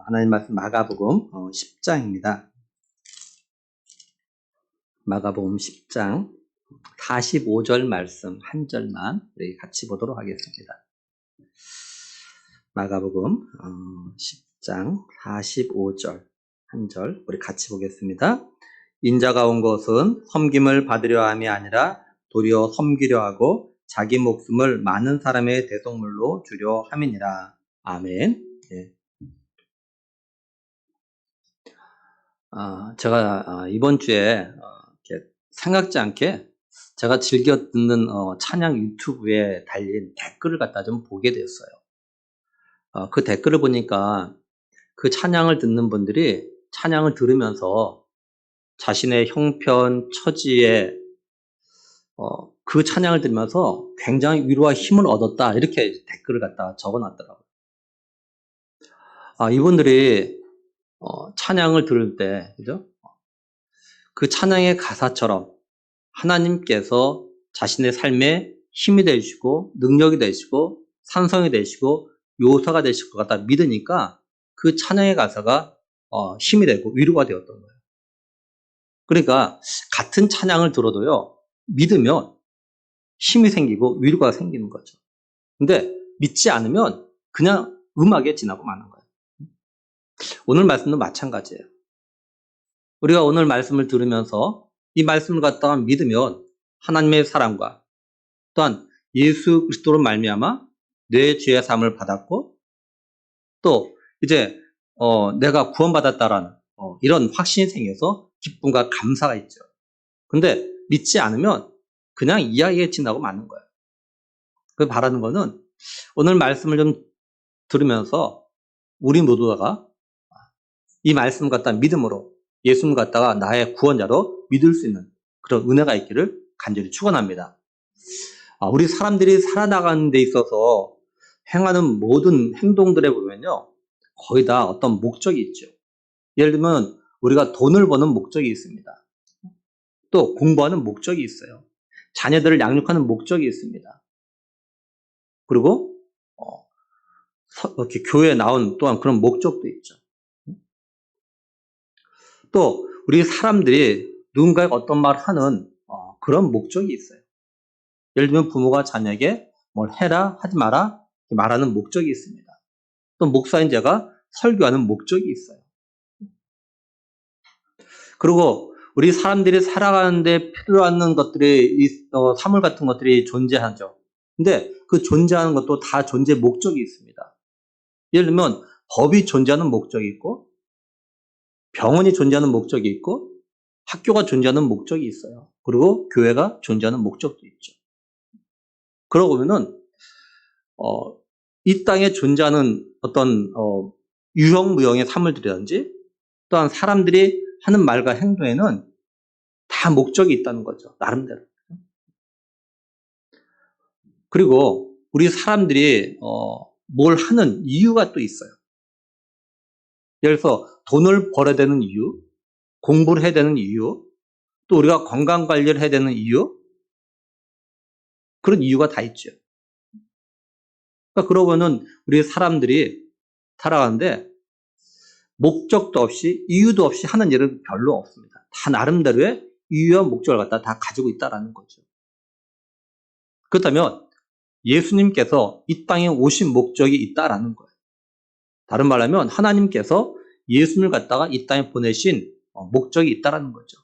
하나님 말씀 마가복음 10장입니다. 마가복음 10장 45절 말씀 한 절만 우리 같이 보도록 하겠습니다. 마가복음 10장 45절 한 절 우리 같이 보겠습니다. 인자가 온 것은 섬김을 받으려 함이 아니라 도리어 섬기려 하고 자기 목숨을 많은 사람의 대속물로 주려 함이니라. 아멘. 네. 제가 이번 주에 이렇게 생각지 않게 제가 즐겨 듣는 찬양 유튜브에 달린 댓글을 갖다 좀 보게 됐어요. 그 댓글을 보니까 그 찬양을 듣는 분들이 찬양을 들으면서 자신의 형편, 처지에 그 찬양을 들으면서 굉장히 위로와 힘을 얻었다 이렇게 댓글을 갖다 적어놨더라고요. 이분들이 찬양을 들을 때, 그죠? 그 찬양의 가사처럼 하나님께서 자신의 삶에 힘이 되시고 능력이 되시고 산성이 되시고 요소가 되실 것 같다 믿으니까 그 찬양의 가사가 힘이 되고 위로가 되었던 거예요. 그러니까 같은 찬양을 들어도요, 믿으면 힘이 생기고 위로가 생기는 거죠. 근데 믿지 않으면 그냥 음악에 지나고 마는 거예요. 오늘 말씀도 마찬가지예요. 우리가 오늘 말씀을 들으면서 이 말씀을 갖다가 믿으면 하나님의 사랑과 또한 예수 그리스도로 말미암아 내 죄의 사함을 받았고 또 이제 내가 구원받았다라는 이런 확신이 생겨서 기쁨과 감사가 있죠. 근데 믿지 않으면 그냥 이야기에 지나고 마는 거예요. 그 바라는 거는 오늘 말씀을 좀 들으면서 우리 모두가 이 말씀 갖다 믿음으로 예수님 갖다가 나의 구원자로 믿을 수 있는 그런 은혜가 있기를 간절히 축원합니다. 우리 사람들이 살아나가는 데 있어서 행하는 모든 행동들에 보면요, 거의 다 어떤 목적이 있죠. 예를 들면 우리가 돈을 버는 목적이 있습니다. 또 공부하는 목적이 있어요. 자녀들을 양육하는 목적이 있습니다. 그리고 이렇게 교회에 나온 또한 그런 목적도 있죠. 또 우리 사람들이 누군가에게 어떤 말을 하는 그런 목적이 있어요. 예를 들면 부모가 자녀에게 뭘 해라 하지 마라 말하는 목적이 있습니다. 또 목사인 제가 설교하는 목적이 있어요. 그리고 우리 사람들이 살아가는데 필요한 것들이 사물 같은 것들이 존재하죠. 근데 그 존재하는 것도 다 존재 목적이 있습니다. 예를 들면 법이 존재하는 목적이 있고 병원이 존재하는 목적이 있고 학교가 존재하는 목적이 있어요. 그리고 교회가 존재하는 목적도 있죠. 그러고 보면은 이 땅에 존재하는 어떤 유형무형의 사물들이라든지 또한 사람들이 하는 말과 행동에는 다 목적이 있다는 거죠. 나름대로. 그리고 우리 사람들이 뭘 하는 이유가 또 있어요. 예를 들어서 돈을 벌어야 되는 이유, 공부를 해야 되는 이유, 또 우리가 건강관리를 해야 되는 이유, 그런 이유가 다 있죠. 그러니까 그러고는 우리 사람들이 살아가는데 목적도 없이 이유도 없이 하는 일은 별로 없습니다. 다 나름대로의 이유와 목적을 갖다 다 가지고 있다라는 거죠. 그렇다면 예수님께서 이 땅에 오신 목적이 있다라는 거예요. 다른 말로 하면 하나님께서 예수님을 갖다가 이 땅에 보내신 목적이 있다라는 거죠.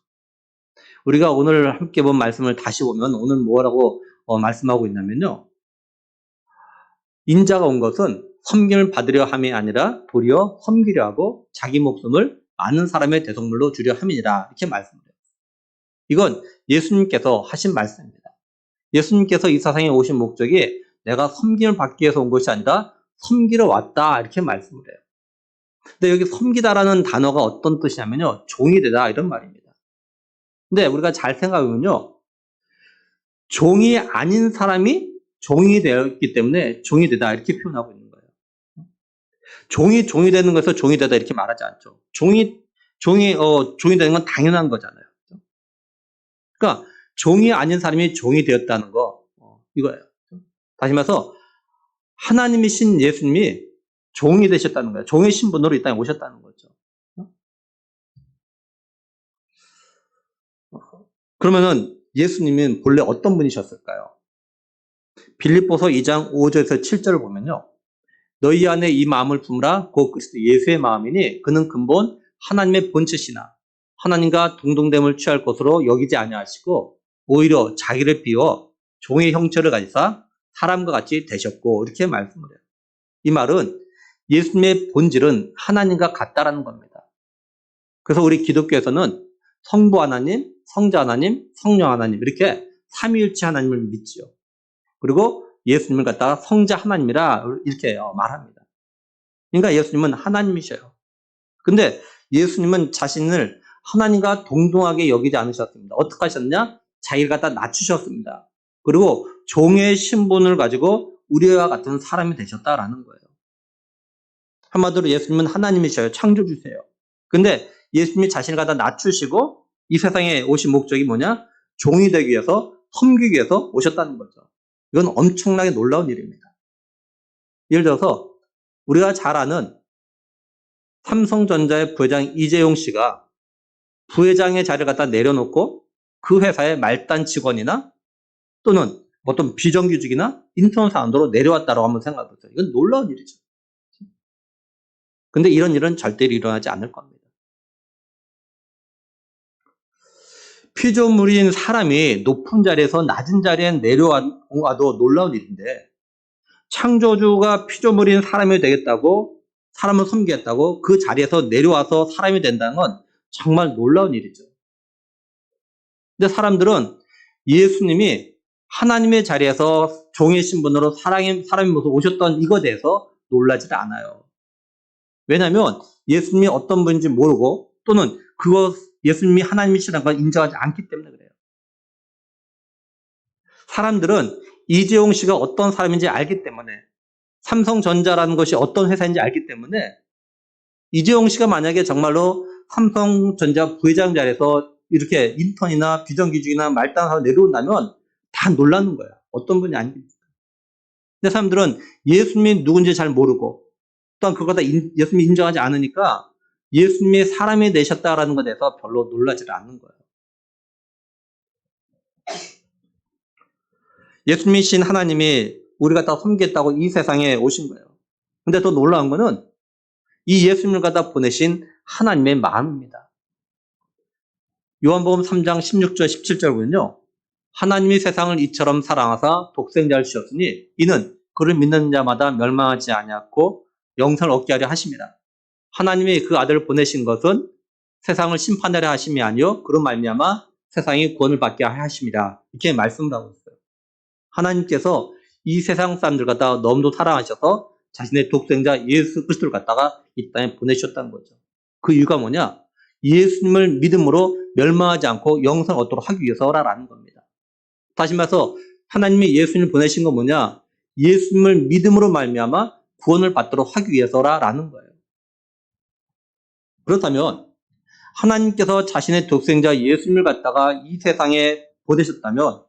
우리가 오늘 함께 본 말씀을 다시 보면 오늘 뭐라고 말씀하고 있냐면요. 인자가 온 것은 섬김을 받으려 함이 아니라 도리어 섬기려 하고 자기 목숨을 많은 사람의 대속물로 주려 함이니라 이렇게 말씀을 해요. 이건 예수님께서 하신 말씀입니다. 예수님께서 이 세상에 오신 목적이 내가 섬김을 받기 위해서 온 것이 아니라 섬기러 왔다 이렇게 말씀을 해요. 근데 여기 섬기다라는 단어가 어떤 뜻이냐면요. 종이 되다 이런 말입니다. 근데 우리가 잘 생각해보면요. 종이 아닌 사람이 종이 되었기 때문에 종이 되다 이렇게 표현하고 있는 거예요. 종이 되는 것에서 종이 되다 이렇게 말하지 않죠. 종이 되는 건 당연한 거잖아요. 그러니까 종이 아닌 사람이 종이 되었다는 거 이거예요. 다시 말해서 하나님이신 예수님이 종이 되셨다는 거예요. 종의 신분으로 이 땅에 오셨다는 거죠. 그러면은 예수님은 본래 어떤 분이셨을까요? 빌립보서 2장 5절에서 7절을 보면요. 너희 안에 이 마음을 품으라 곧 그리스도 예수의 마음이니 그는 근본 하나님의 본체시나 하나님과 동등됨을 취할 것으로 여기지 아니하시고 오히려 자기를 비워 종의 형체를 가지사 사람과 같이 되셨고 이렇게 말씀을 해요. 이 말은 예수님의 본질은 하나님과 같다라는 겁니다. 그래서 우리 기독교에서는 성부 하나님, 성자 하나님, 성령 하나님 이렇게 삼위일체 하나님을 믿지요. 그리고 예수님을 갖다가 성자 하나님이라 이렇게 말합니다. 그러니까 예수님은 하나님이셔요. 근데 예수님은 자신을 하나님과 동등하게 여기지 않으셨습니다. 어떻게 하셨냐? 자기를 갖다 낮추셨습니다. 그리고 종의 신분을 가지고 우리와 같은 사람이 되셨다라는 거예요. 한마디로 예수님은 하나님이셔요. 창조주세요. 근데 예수님이 자신을 갖다 낮추시고 이 세상에 오신 목적이 뭐냐? 종이 되기 위해서, 섬기기 위해서 오셨다는 거죠. 이건 엄청나게 놀라운 일입니다. 예를 들어서 우리가 잘 아는 삼성전자의 부회장 이재용 씨가 부회장의 자리를 갖다 내려놓고 그 회사의 말단 직원이나 또는 어떤 비정규직이나 인턴 사원으로 내려왔다고 한번 생각해 보세요. 이건 놀라운 일이죠. 근데 이런 일은 절대로 일어나지 않을 겁니다. 피조물인 사람이 높은 자리에서 낮은 자리에 내려와도 놀라운 일인데 창조주가 피조물인 사람이 되겠다고 사람을 섬기겠다고 그 자리에서 내려와서 사람이 된다는 건 정말 놀라운 일이죠. 근데 사람들은 예수님이 하나님의 자리에서 종의 신분으로 사람의 모습으로 오셨던 이것에 대해서 놀라지 않아요. 왜냐하면 예수님이 어떤 분인지 모르고 또는 예수님이 하나님이시라는 걸 인정하지 않기 때문에 그래요. 사람들은 이재용 씨가 어떤 사람인지 알기 때문에 삼성전자라는 것이 어떤 회사인지 알기 때문에 이재용 씨가 만약에 정말로 삼성전자 부회장 자리에서 이렇게 인턴이나 비정규직이나 말단하고 내려온다면 다 놀라는 거예요. 어떤 분이 아닙니까? 근데 사람들은 예수님이 누군지 잘 모르고 또한 그거다 예수님이 인정하지 않으니까 예수님이 사람이 되셨다라는 것에 대해서 별로 놀라지 않는 거예요. 예수님이신 하나님이 우리가 다 섬기겠다고 이 세상에 오신 거예요. 근데 더 놀라운 거는 이 예수님을 갖다 보내신 하나님의 마음입니다. 요한복음 3장 16절 17절 보면요. 하나님이 세상을 이처럼 사랑하사 독생자를 주셨으니 이는 그를 믿는 자마다 멸망하지 아니하고 영생을 얻게 하려 하심이라. 하나님이 그 아들을 보내신 것은 세상을 심판하려 하심이 아니요 그런 말미암아 세상이 구원을 받게 하려 하심이라. 이렇게 말씀을 하고 있어요. 하나님께서 이 세상 사람들 갖다가 너무도 사랑하셔서 자신의 독생자 예수 그리스도를 갖다가 이 땅에 보내셨다는 거죠. 그 이유가 뭐냐? 예수님을 믿음으로 멸망하지 않고 영생을 얻도록 하기 위해서라는 겁니다. 다시 말해서 하나님이 예수님을 보내신 건 뭐냐? 예수님을 믿음으로 말미암아 구원을 받도록 하기 위해서라는 거예요. 그렇다면 하나님께서 자신의 독생자 예수님을 갖다가 이 세상에 보내셨다면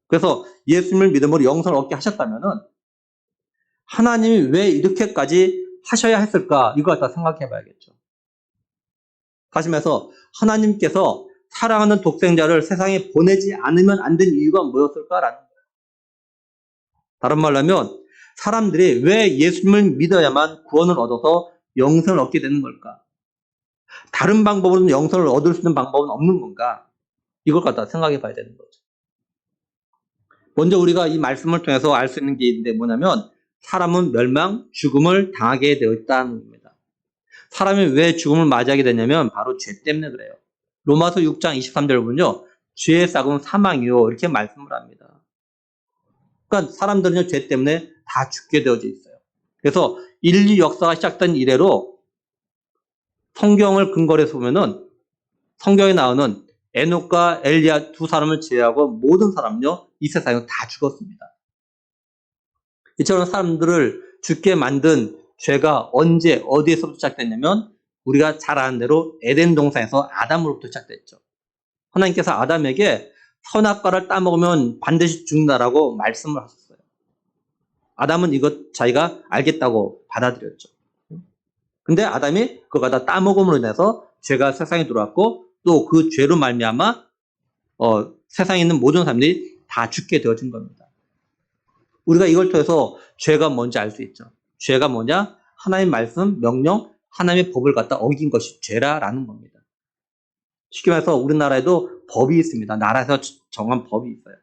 그래서 예수님을 믿음으로 영생을 얻게 하셨다면은 하나님이 왜 이렇게까지 하셔야 했을까? 이거 갖다 생각해 봐야겠죠. 다시 말해서 하나님께서 사랑하는 독생자를 세상에 보내지 않으면 안 된 이유가 뭐였을까라는 거예요. 다른 말로 하면 사람들이 왜 예수님을 믿어야만 구원을 얻어서 영생을 얻게 되는 걸까? 다른 방법으로는 영생을 얻을 수 있는 방법은 없는 건가? 이걸 갖다 생각해 봐야 되는 거죠. 먼저 우리가 이 말씀을 통해서 알 수 있는 게 있는데 뭐냐면 사람은 멸망, 죽음을 당하게 되어 있다는 겁니다. 사람이 왜 죽음을 맞이하게 되냐면 바로 죄 때문에 그래요. 로마서 6장 23절 보면요. 죄의 싹은 사망이요. 이렇게 말씀을 합니다. 그러니까 사람들은 죄 때문에 다 죽게 되어져 있어요. 그래서 인류 역사가 시작된 이래로 성경을 근거로 해서 보면은 성경에 나오는 에녹과 엘리야 두 사람을 제외하고 모든 사람은요. 이 세상에 다 죽었습니다. 이처럼 사람들을 죽게 만든 죄가 언제 어디에서부터 시작됐냐면 우리가 잘 아는 대로 에덴 동산에서 아담으로부터 시작됐죠. 하나님께서 아담에게 선악과를 따먹으면 반드시 죽는다라고 말씀을 하셨어요. 아담은 이것 자기가 알겠다고 받아들였죠. 근데 아담이 그걸 갖다 따먹음으로 인해서 죄가 세상에 들어왔고 또 그 죄로 말미암아 세상에 있는 모든 사람들이 다 죽게 되어진 겁니다. 우리가 이걸 통해서 죄가 뭔지 알 수 있죠. 죄가 뭐냐? 하나님의 말씀, 명령, 하나님의 법을 갖다 어긴 것이 죄라라는 겁니다. 쉽게 말해서 우리나라에도 법이 있습니다. 나라에서 정한 법이 있어요.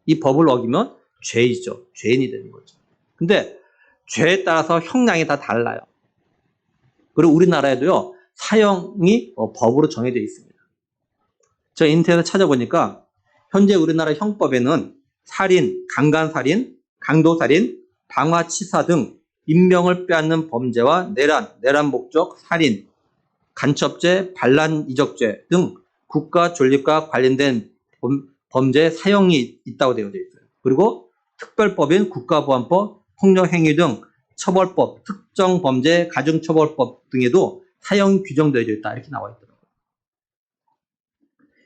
이 법을 어기면 죄이죠. 죄인이 되는 거죠. 근데 죄에 따라서 형량이 다 달라요. 그리고 우리나라에도요, 사형이 법으로 정해져 있습니다. 제가 인터넷에 찾아보니까 현재 우리나라 형법에는 살인, 강간살인, 강도살인, 방화치사 등 인명을 빼앗는 범죄와 내란 목적, 살인, 간첩죄, 반란이적죄 등 국가 존립과 관련된 범죄 사형이 있다고 되어 있어요. 그리고 특별법인 국가보안법, 폭력행위 등 처벌법, 특정범죄 가중처벌법 등에도 사형이 규정되어 있다 이렇게 나와 있더라고요.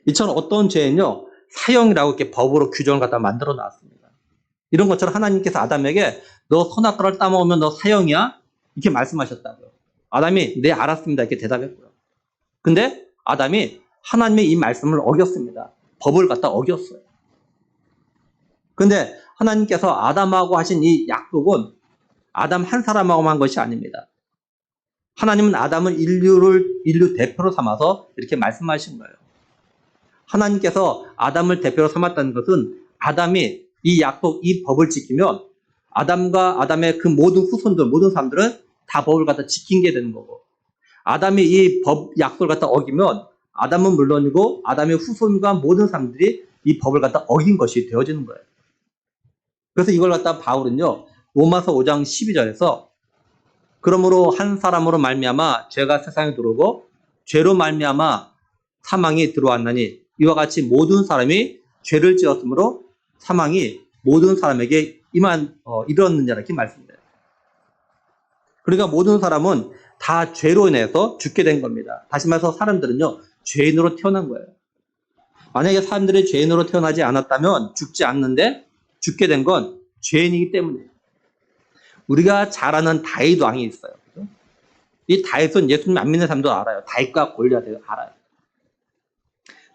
이처럼 어떤 죄는요 사형이라고 이렇게 법으로 규정을 갖다 만들어 놨습니다. 이런 것처럼 하나님께서 아담에게 너 선악과를 따먹으면 너 사형이야 이렇게 말씀하셨다고요. 아담이 네 알았습니다 이렇게 대답했고요. 근데 아담이 하나님의 이 말씀을 어겼습니다. 법을 갖다 어겼어요. 근데 하나님께서 아담하고 하신 이 약속은 아담 한 사람하고만 한 것이 아닙니다. 하나님은 아담을 인류 대표로 삼아서 이렇게 말씀하신 거예요. 하나님께서 아담을 대표로 삼았다는 것은 아담이 이 약속, 이 법을 지키면 아담과 아담의 그 모든 후손들, 모든 사람들은 다 법을 갖다 지킨 게 되는 거고 아담이 이 법 약속을 갖다 어기면 아담은 물론이고 아담의 후손과 모든 사람들이 이 법을 갖다 어긴 것이 되어지는 거예요. 그래서 이걸 갖다 바울은요. 로마서 5장 12절에서 그러므로 한 사람으로 말미암아 죄가 세상에 들어오고 죄로 말미암아 사망이 들어왔나니 이와 같이 모든 사람이 죄를 지었으므로 사망이 모든 사람에게 이르렀느냐 이렇게 말씀드려요. 그러니까 모든 사람은 다 죄로 인해서 죽게 된 겁니다. 다시 말해서 사람들은요 죄인으로 태어난 거예요. 만약에 사람들이 죄인으로 태어나지 않았다면 죽지 않는데 죽게 된 건 죄인이기 때문이에요. 우리가 잘 아는 다윗 왕이 있어요. 이 다윗은 예수님 안 믿는 사람도 알아요. 다윗과 골리앗을 알아요.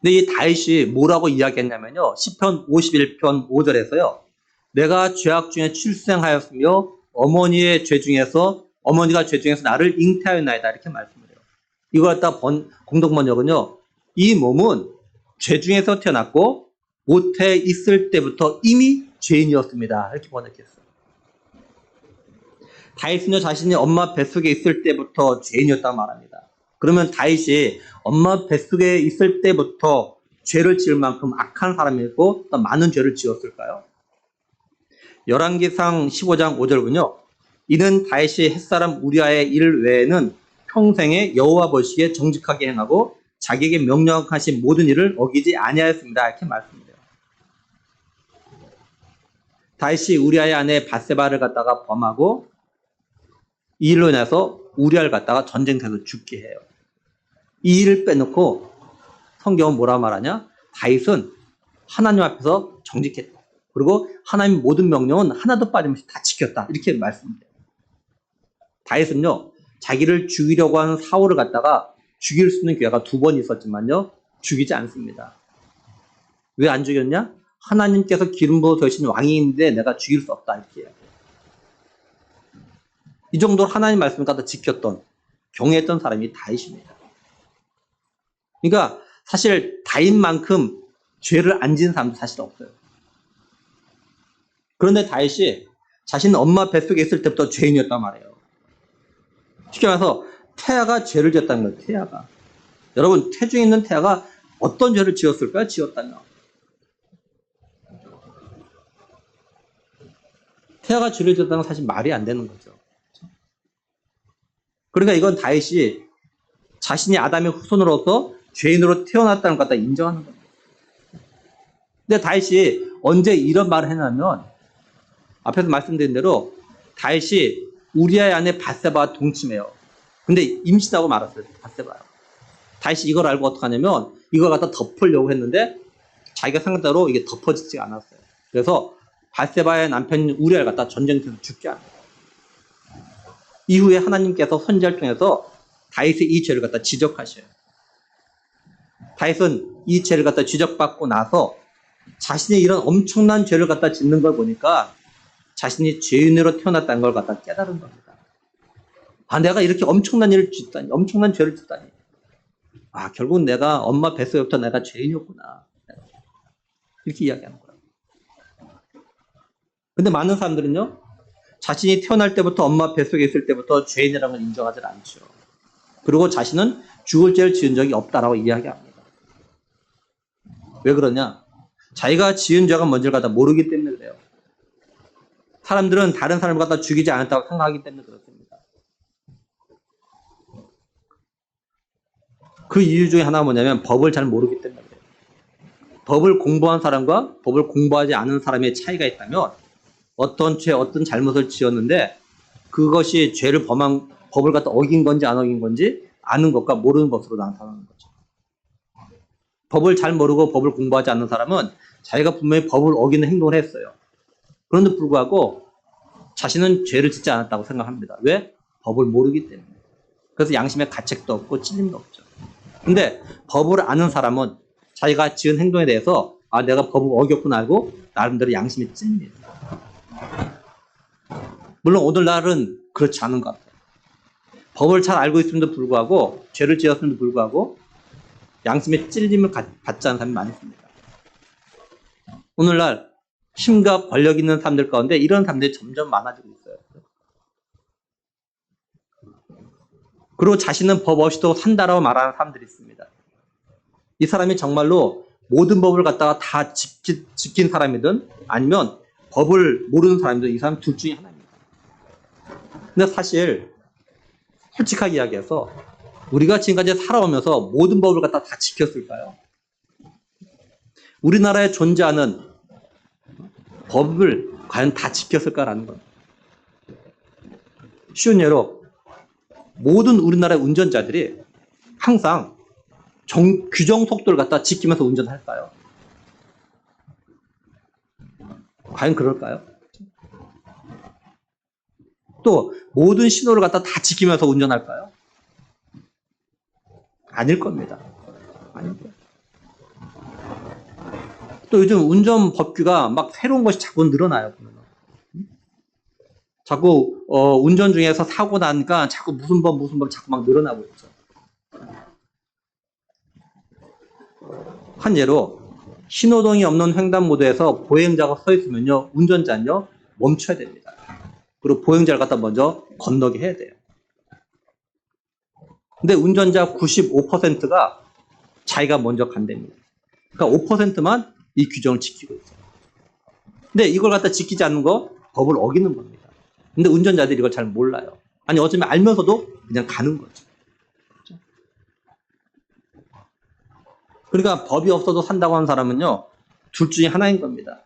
근데 이 다윗이 뭐라고 이야기했냐면요. 시편 51편 5절에서요. 내가 죄악 중에 출생하였으며 어머니가 죄 중에서 나를 잉태하였나이다 이렇게 말씀을 해요. 이걸 갖다 공동 번역은요. 이 몸은 죄 중에서 태어났고 모태에 있을 때부터 이미 죄인이었습니다. 이렇게 번역했어요. 다윗은요 자신이 엄마 뱃속에 있을 때부터 죄인이었다고 말합니다. 그러면 다윗이 엄마 뱃속에 있을 때부터 죄를 지을 만큼 악한 사람이고 또 많은 죄를 지었을까요? 열왕기상 15장 5절군요. 이는 다윗이 햇사람 우리아의 일 외에는 평생에 여호와 보시기에 정직하게 행하고 자기에게 명령하신 모든 일을 어기지 아니하였습니다. 이렇게 말씀드려요. 다윗이 우리아의 아내 밧세바를 갖다가 범하고 이 일로 인해서 우리아를 갖다가 전쟁터에서 죽게 해요. 이 일을 빼놓고 성경은 뭐라 말하냐? 다윗은 하나님 앞에서 정직했다. 그리고 하나님의 모든 명령은 하나도 빠짐없이 다 지켰다. 이렇게 말씀드려요. 다윗은요. 자기를 죽이려고 하는 사울을 갖다가 죽일 수 있는 기회가 2번 있었지만요. 죽이지 않습니다. 왜 안 죽였냐? 하나님께서 기름 부어 세우신 왕이 있는데 내가 죽일 수 없다. 이렇게 해요. 이 정도로 하나님 말씀을 갖다 지켰던 경외했던 사람이 다윗입니다. 그러니까 사실 다윗만큼 죄를 안 지은 사람도 사실 없어요. 그런데 다윗이 자신 엄마 뱃속에 있을 때부터 죄인이었단 말이에요. 쉽게 말해서 태아가 죄를 지었다는 거예요. 태아가. 여러분 태중에 있는 태아가 어떤 죄를 지었을까요? 지었다면. 태아가 죄를 지었다는 건 사실 말이 안 되는 거죠. 그러니까 이건 다윗이 자신이 아담의 후손으로서 죄인으로 태어났다는 것 갖다 인정하는 겁니다. 근데 다윗이 언제 이런 말을 했냐면 앞에서 말씀드린 대로 다윗이 우리아의 아내 밧세바와 동침해요. 근데 임신하고 말았어요. 밧세바요. 다윗이 이걸 알고 어떡하냐면 이걸 갖다 덮으려고 했는데 자기가 생각대로 이게 덮어지지 않았어요. 그래서 바세바의 남편 우리아를 갖다 전쟁터에서 죽게 합니다. 이후에 하나님께서 선지자를 통해서 다윗의 이 죄를 갖다 지적하셔요. 다윗은 이 죄를 갖다 지적받고 나서 자신이 이런 엄청난 죄를 갖다 짓는 걸 보니까 자신이 죄인으로 태어났다는 걸 갖다 깨달은 겁니다. 아, 내가 이렇게 엄청난 일을 짓다니, 엄청난 죄를 짓다니. 아, 결국 내가 엄마 뱃속부터 내가 죄인이었구나. 이렇게 이야기하는 거예요. 근데 많은 사람들은요, 자신이 태어날 때부터 엄마 뱃속에 있을 때부터 죄인이라는 걸 인정하지 않죠. 그리고 자신은 죽을 죄를 지은 적이 없다라고 이야기합니다. 왜 그러냐? 자기가 지은 죄가 뭔지를 갖다 모르기 때문에 그래요. 사람들은 다른 사람을 갖다 죽이지 않았다고 생각하기 때문에 그렇습니다. 그 이유 중에 하나가 뭐냐면 법을 잘 모르기 때문에 그래요. 법을 공부한 사람과 법을 공부하지 않은 사람의 차이가 있다면 어떤 죄, 어떤 잘못을 지었는데 그것이 죄를 범한 법을 갖다 어긴 건지 안 어긴 건지 아는 것과 모르는 것으로 나타나는 거죠. 법을 잘 모르고 법을 공부하지 않는 사람은 자기가 분명히 법을 어기는 행동을 했어요. 그런데 불구하고 자신은 죄를 짓지 않았다고 생각합니다. 왜? 법을 모르기 때문에. 그래서 양심의 가책도 없고 찔림도 없죠. 근데 법을 아는 사람은 자기가 지은 행동에 대해서 아, 내가 법을 어겼구나 알고 나름대로 양심이 찔립니다. 물론 오늘날은 그렇지 않은 것 같아요. 법을 잘 알고 있음에도 불구하고 죄를 지었음에도 불구하고 양심의 찔림을 받지 않는 사람이 많습니다. 오늘날 힘과 권력 있는 사람들 가운데 이런 사람들이 점점 많아지고 있어요. 그리고 자신은 법 없이도 산다라고 말하는 사람들이 있습니다. 이 사람이 정말로 모든 법을 갖다가 다 지킨 사람이든 아니면 법을 모르는 사람이든 이 사람 둘 중에 하나입니다. 근데 사실 솔직하게 이야기해서 우리가 지금까지 살아오면서 모든 법을 갖다 다 지켰을까요? 우리나라에 존재하는 법을 과연 다 지켰을까라는 겁니다. 쉬운 예로 모든 우리나라의 운전자들이 항상 규정 속도를 갖다 지키면서 운전할까요? 과연 그럴까요? 또 모든 신호를 갖다 다 지키면서 운전할까요? 아닐 겁니다. 아닐 거예요. 또 요즘 운전 법규가 막 새로운 것이 자꾸 늘어나요. 자꾸 운전 중에서 사고 나니까 자꾸 무슨 법 자꾸 막 늘어나고 있죠. 한 예로 신호등이 없는 횡단보도에서 보행자가 서 있으면요, 운전자는요 멈춰야 됩니다. 그리고 보행자를 갖다 먼저 건너게 해야 돼요. 근데 운전자 95%가 자기가 먼저 간답니다. 그러니까 5%만 이 규정을 지키고 있어요. 근데 이걸 갖다 지키지 않는 거 법을 어기는 겁니다. 근데 운전자들이 이걸 잘 몰라요. 아니 어쩌면 알면서도 그냥 가는 거죠. 그렇죠? 그러니까 법이 없어도 산다고 하는 사람은요 둘 중에 하나인 겁니다.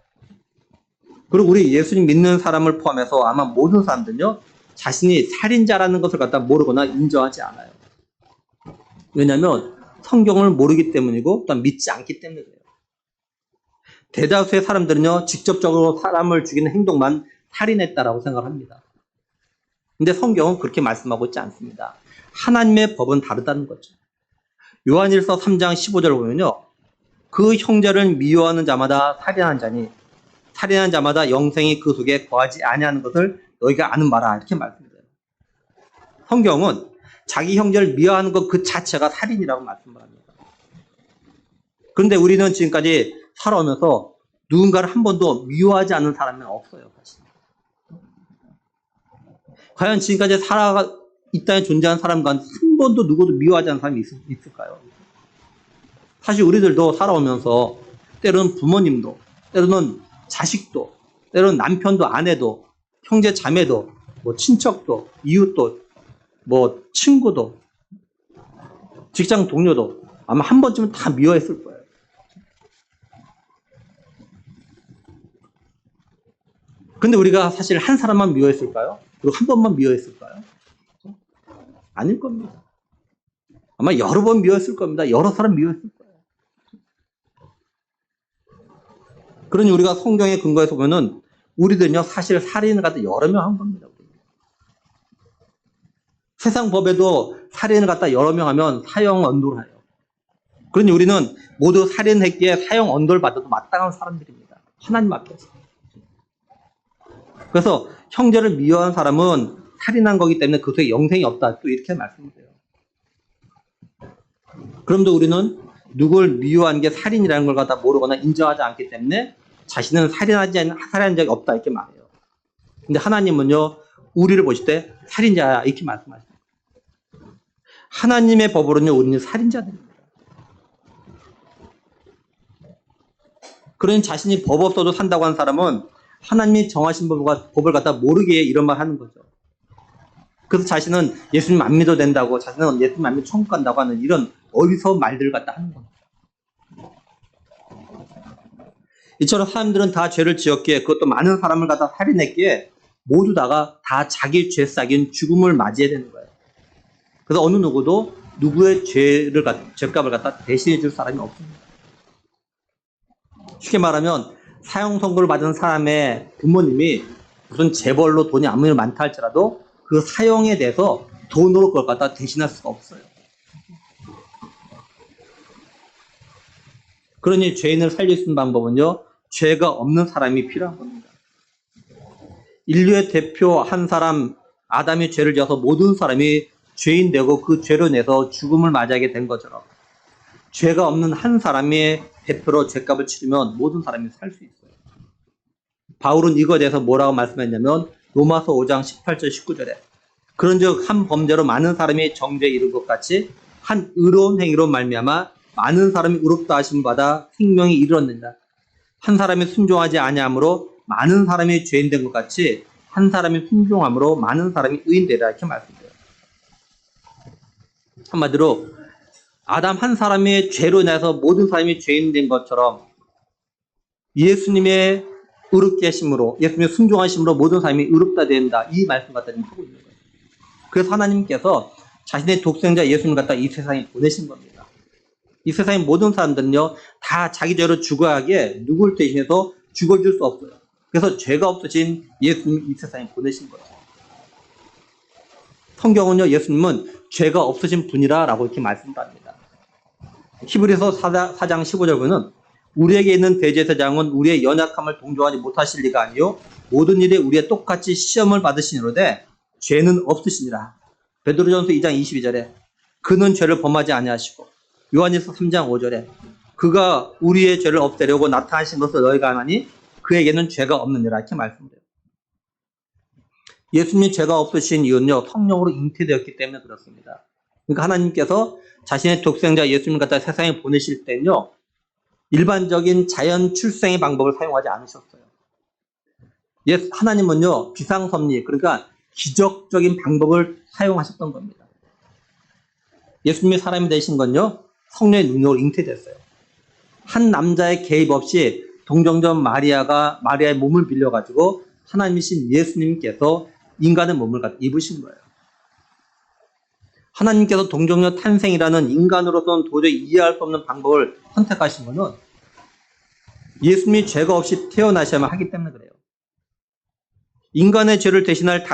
그리고 우리 예수님 믿는 사람을 포함해서 아마 모든 사람들은요 자신이 살인자라는 것을 갖다 모르거나 인정하지 않아요. 왜냐하면 성경을 모르기 때문이고 또 믿지 않기 때문에 그래요. 대다수의 사람들은요 직접적으로 사람을 죽이는 행동만 살인했다라고 생각합니다. 근데 성경은 그렇게 말씀하고 있지 않습니다. 하나님의 법은 다르다는 거죠. 요한일서 3장 15절을 보면요. 그 형제를 미워하는 자마다 살인하는 자니 살인하는 자마다 영생이 그 속에 거하지 아니하는 것을 너희가 아는 바라 이렇게 말씀드려요. 성경은 자기 형제를 미워하는 것 그 자체가 살인이라고 말씀을 합니다. 그런데 우리는 지금까지 살아오면서 누군가를 한 번도 미워하지 않는 사람은 없어요. 사실. 과연 지금까지 이 땅에 존재하는 사람 가운데 한 번도 누구도 미워하지 않는 사람이 있을까요? 사실 우리들도 살아오면서 때로는 부모님도, 때로는 자식도, 때로는 남편도, 아내도, 형제, 자매도, 뭐 친척도, 이웃도, 뭐 친구도, 직장 동료도 아마 한 번쯤은 다 미워했을 거예요. 근데 우리가 사실 한 사람만 미워했을까요? 그리고 한 번만 미워했을까요? 아닐 겁니다. 아마 여러 번 미워했을 겁니다. 여러 사람 미워했을 거예요. 그러니 우리가 성경에 근거해서 보면은 우리들은요, 사실 살인을 갖다 여러 명 한 겁니다. 세상 법에도 살인을 갖다 여러 명 하면 사형 언도를 해요. 그러니 우리는 모두 살인했기에 사형 언도를 받아도 마땅한 사람들입니다. 하나님 앞에서. 그래서 형제를 미워한 사람은 살인한 거기 때문에 그것에 영생이 없다. 또 이렇게 말씀드려요. 그럼도 우리는 누굴 미워한 게 살인이라는 걸 갖다 모르거나 인정하지 않기 때문에 자신은 살인한 적이 없다. 이렇게 말해요. 근데 하나님은요, 우리를 보실 때 살인자야. 이렇게 말씀하십니다. 하나님의 법으로는요, 우리는 살인자들입니다. 그러니 자신이 법 없어도 산다고 하는 사람은 하나님이 정하신 법을 갖다 모르게 이런 말 하는 거죠. 그래서 자신은 예수님 안 믿어도 된다고, 자신은 예수님 안 믿어 천국 간다고 하는 이런 어리석은 말들을 갖다 하는 겁니다. 이처럼 사람들은 다 죄를 지었기에, 그것도 많은 사람을 갖다 살인했기에 모두 다 자기 죄 싹인 죽음을 맞이해야 되는 거예요. 그래서 어느 누구도 누구의 죄값을 갖다 대신해 줄 사람이 없습니다. 쉽게 말하면 사형 선고를 받은 사람의 부모님이 무슨 재벌로 돈이 아무리 많다 할지라도 그 사형에 대해서 돈으로 그걸 갖다 대신할 수가 없어요. 그러니 죄인을 살릴 수 있는 방법은요, 죄가 없는 사람이 필요한 겁니다. 인류의 대표 한 사람, 아담이 죄를 지어서 모든 사람이 죄인 되고 그 죄로 인해서 죽음을 맞이하게 된 것처럼 죄가 없는 한 사람의 대표로 죄값을 치르면 모든 사람이 살 수 있어요. 바울은 이거에 대해서 뭐라고 말씀했냐면 로마서 5장 18절 19절에 그런즉 한 범죄로 많은 사람이 정죄에 이른 것 같이 한 의로운 행위로 말미암아 많은 사람이 의롭다 하심을 받아 생명이 이르렀느니라. 한 사람이 순종하지 아니함으로 많은 사람이 죄인 된 것 같이 한 사람이 순종함으로 많은 사람이 의인 되리라. 이렇게 말씀드려요. 한마디로 아담 한 사람의 죄로 인해서 모든 사람이 죄인 된 것처럼 예수님의 의롭게 하심으로, 예수님의 순종하심으로 모든 사람이 의롭다 된다. 이 말씀 갖다 지금 하고 있는 거예요. 그래서 하나님께서 자신의 독생자 예수님을 갖다 이 세상에 보내신 겁니다. 이 세상의 모든 사람들은요, 다 자기 죄로 죽어야 하기에 누굴 대신해서 죽어줄 수 없어요. 그래서 죄가 없으신 예수님이 이 세상에 보내신 거예요. 성경은요, 예수님은 죄가 없으신 분이라고 이렇게 말씀합니다. 히브리서 4장 15절 보면 우리에게 있는 대제사장은 우리의 연약함을 동정하지 못하실 리가 아니요 모든 일에 우리의 똑같이 시험을 받으시니로되 죄는 없으시니라. 베드로전서 2장 22절에 그는 죄를 범하지 아니하시고 요한일서 3장 5절에 그가 우리의 죄를 없애려고 나타나신 것을 너희가 아나니 그에게는 죄가 없느니라. 이렇게 말씀드려요. 예수님이 죄가 없으신 이유는요, 성령으로 잉태되었기 때문에 그렇습니다. 그러니까 하나님께서 자신의 독생자 예수님을 갖다 세상에 보내실 때는요, 일반적인 자연 출생의 방법을 사용하지 않으셨어요. 하나님은요, 비상섭리, 그러니까 기적적인 방법을 사용하셨던 겁니다. 예수님이 사람이 되신 건요, 성령의 능력으로 잉태됐어요. 한 남자의 개입 없이 동정녀 마리아의 몸을 빌려가지고 하나님이신 예수님께서 인간의 몸을 입으신 거예요. 하나님께서 동정녀 탄생이라는 인간으로서는 도저히 이해할 수 없는 방법을 선택하신 것은 예수님이 죄가 없이 태어나셔야만 하기 때문에 그래요. 인간의 죄를 대신할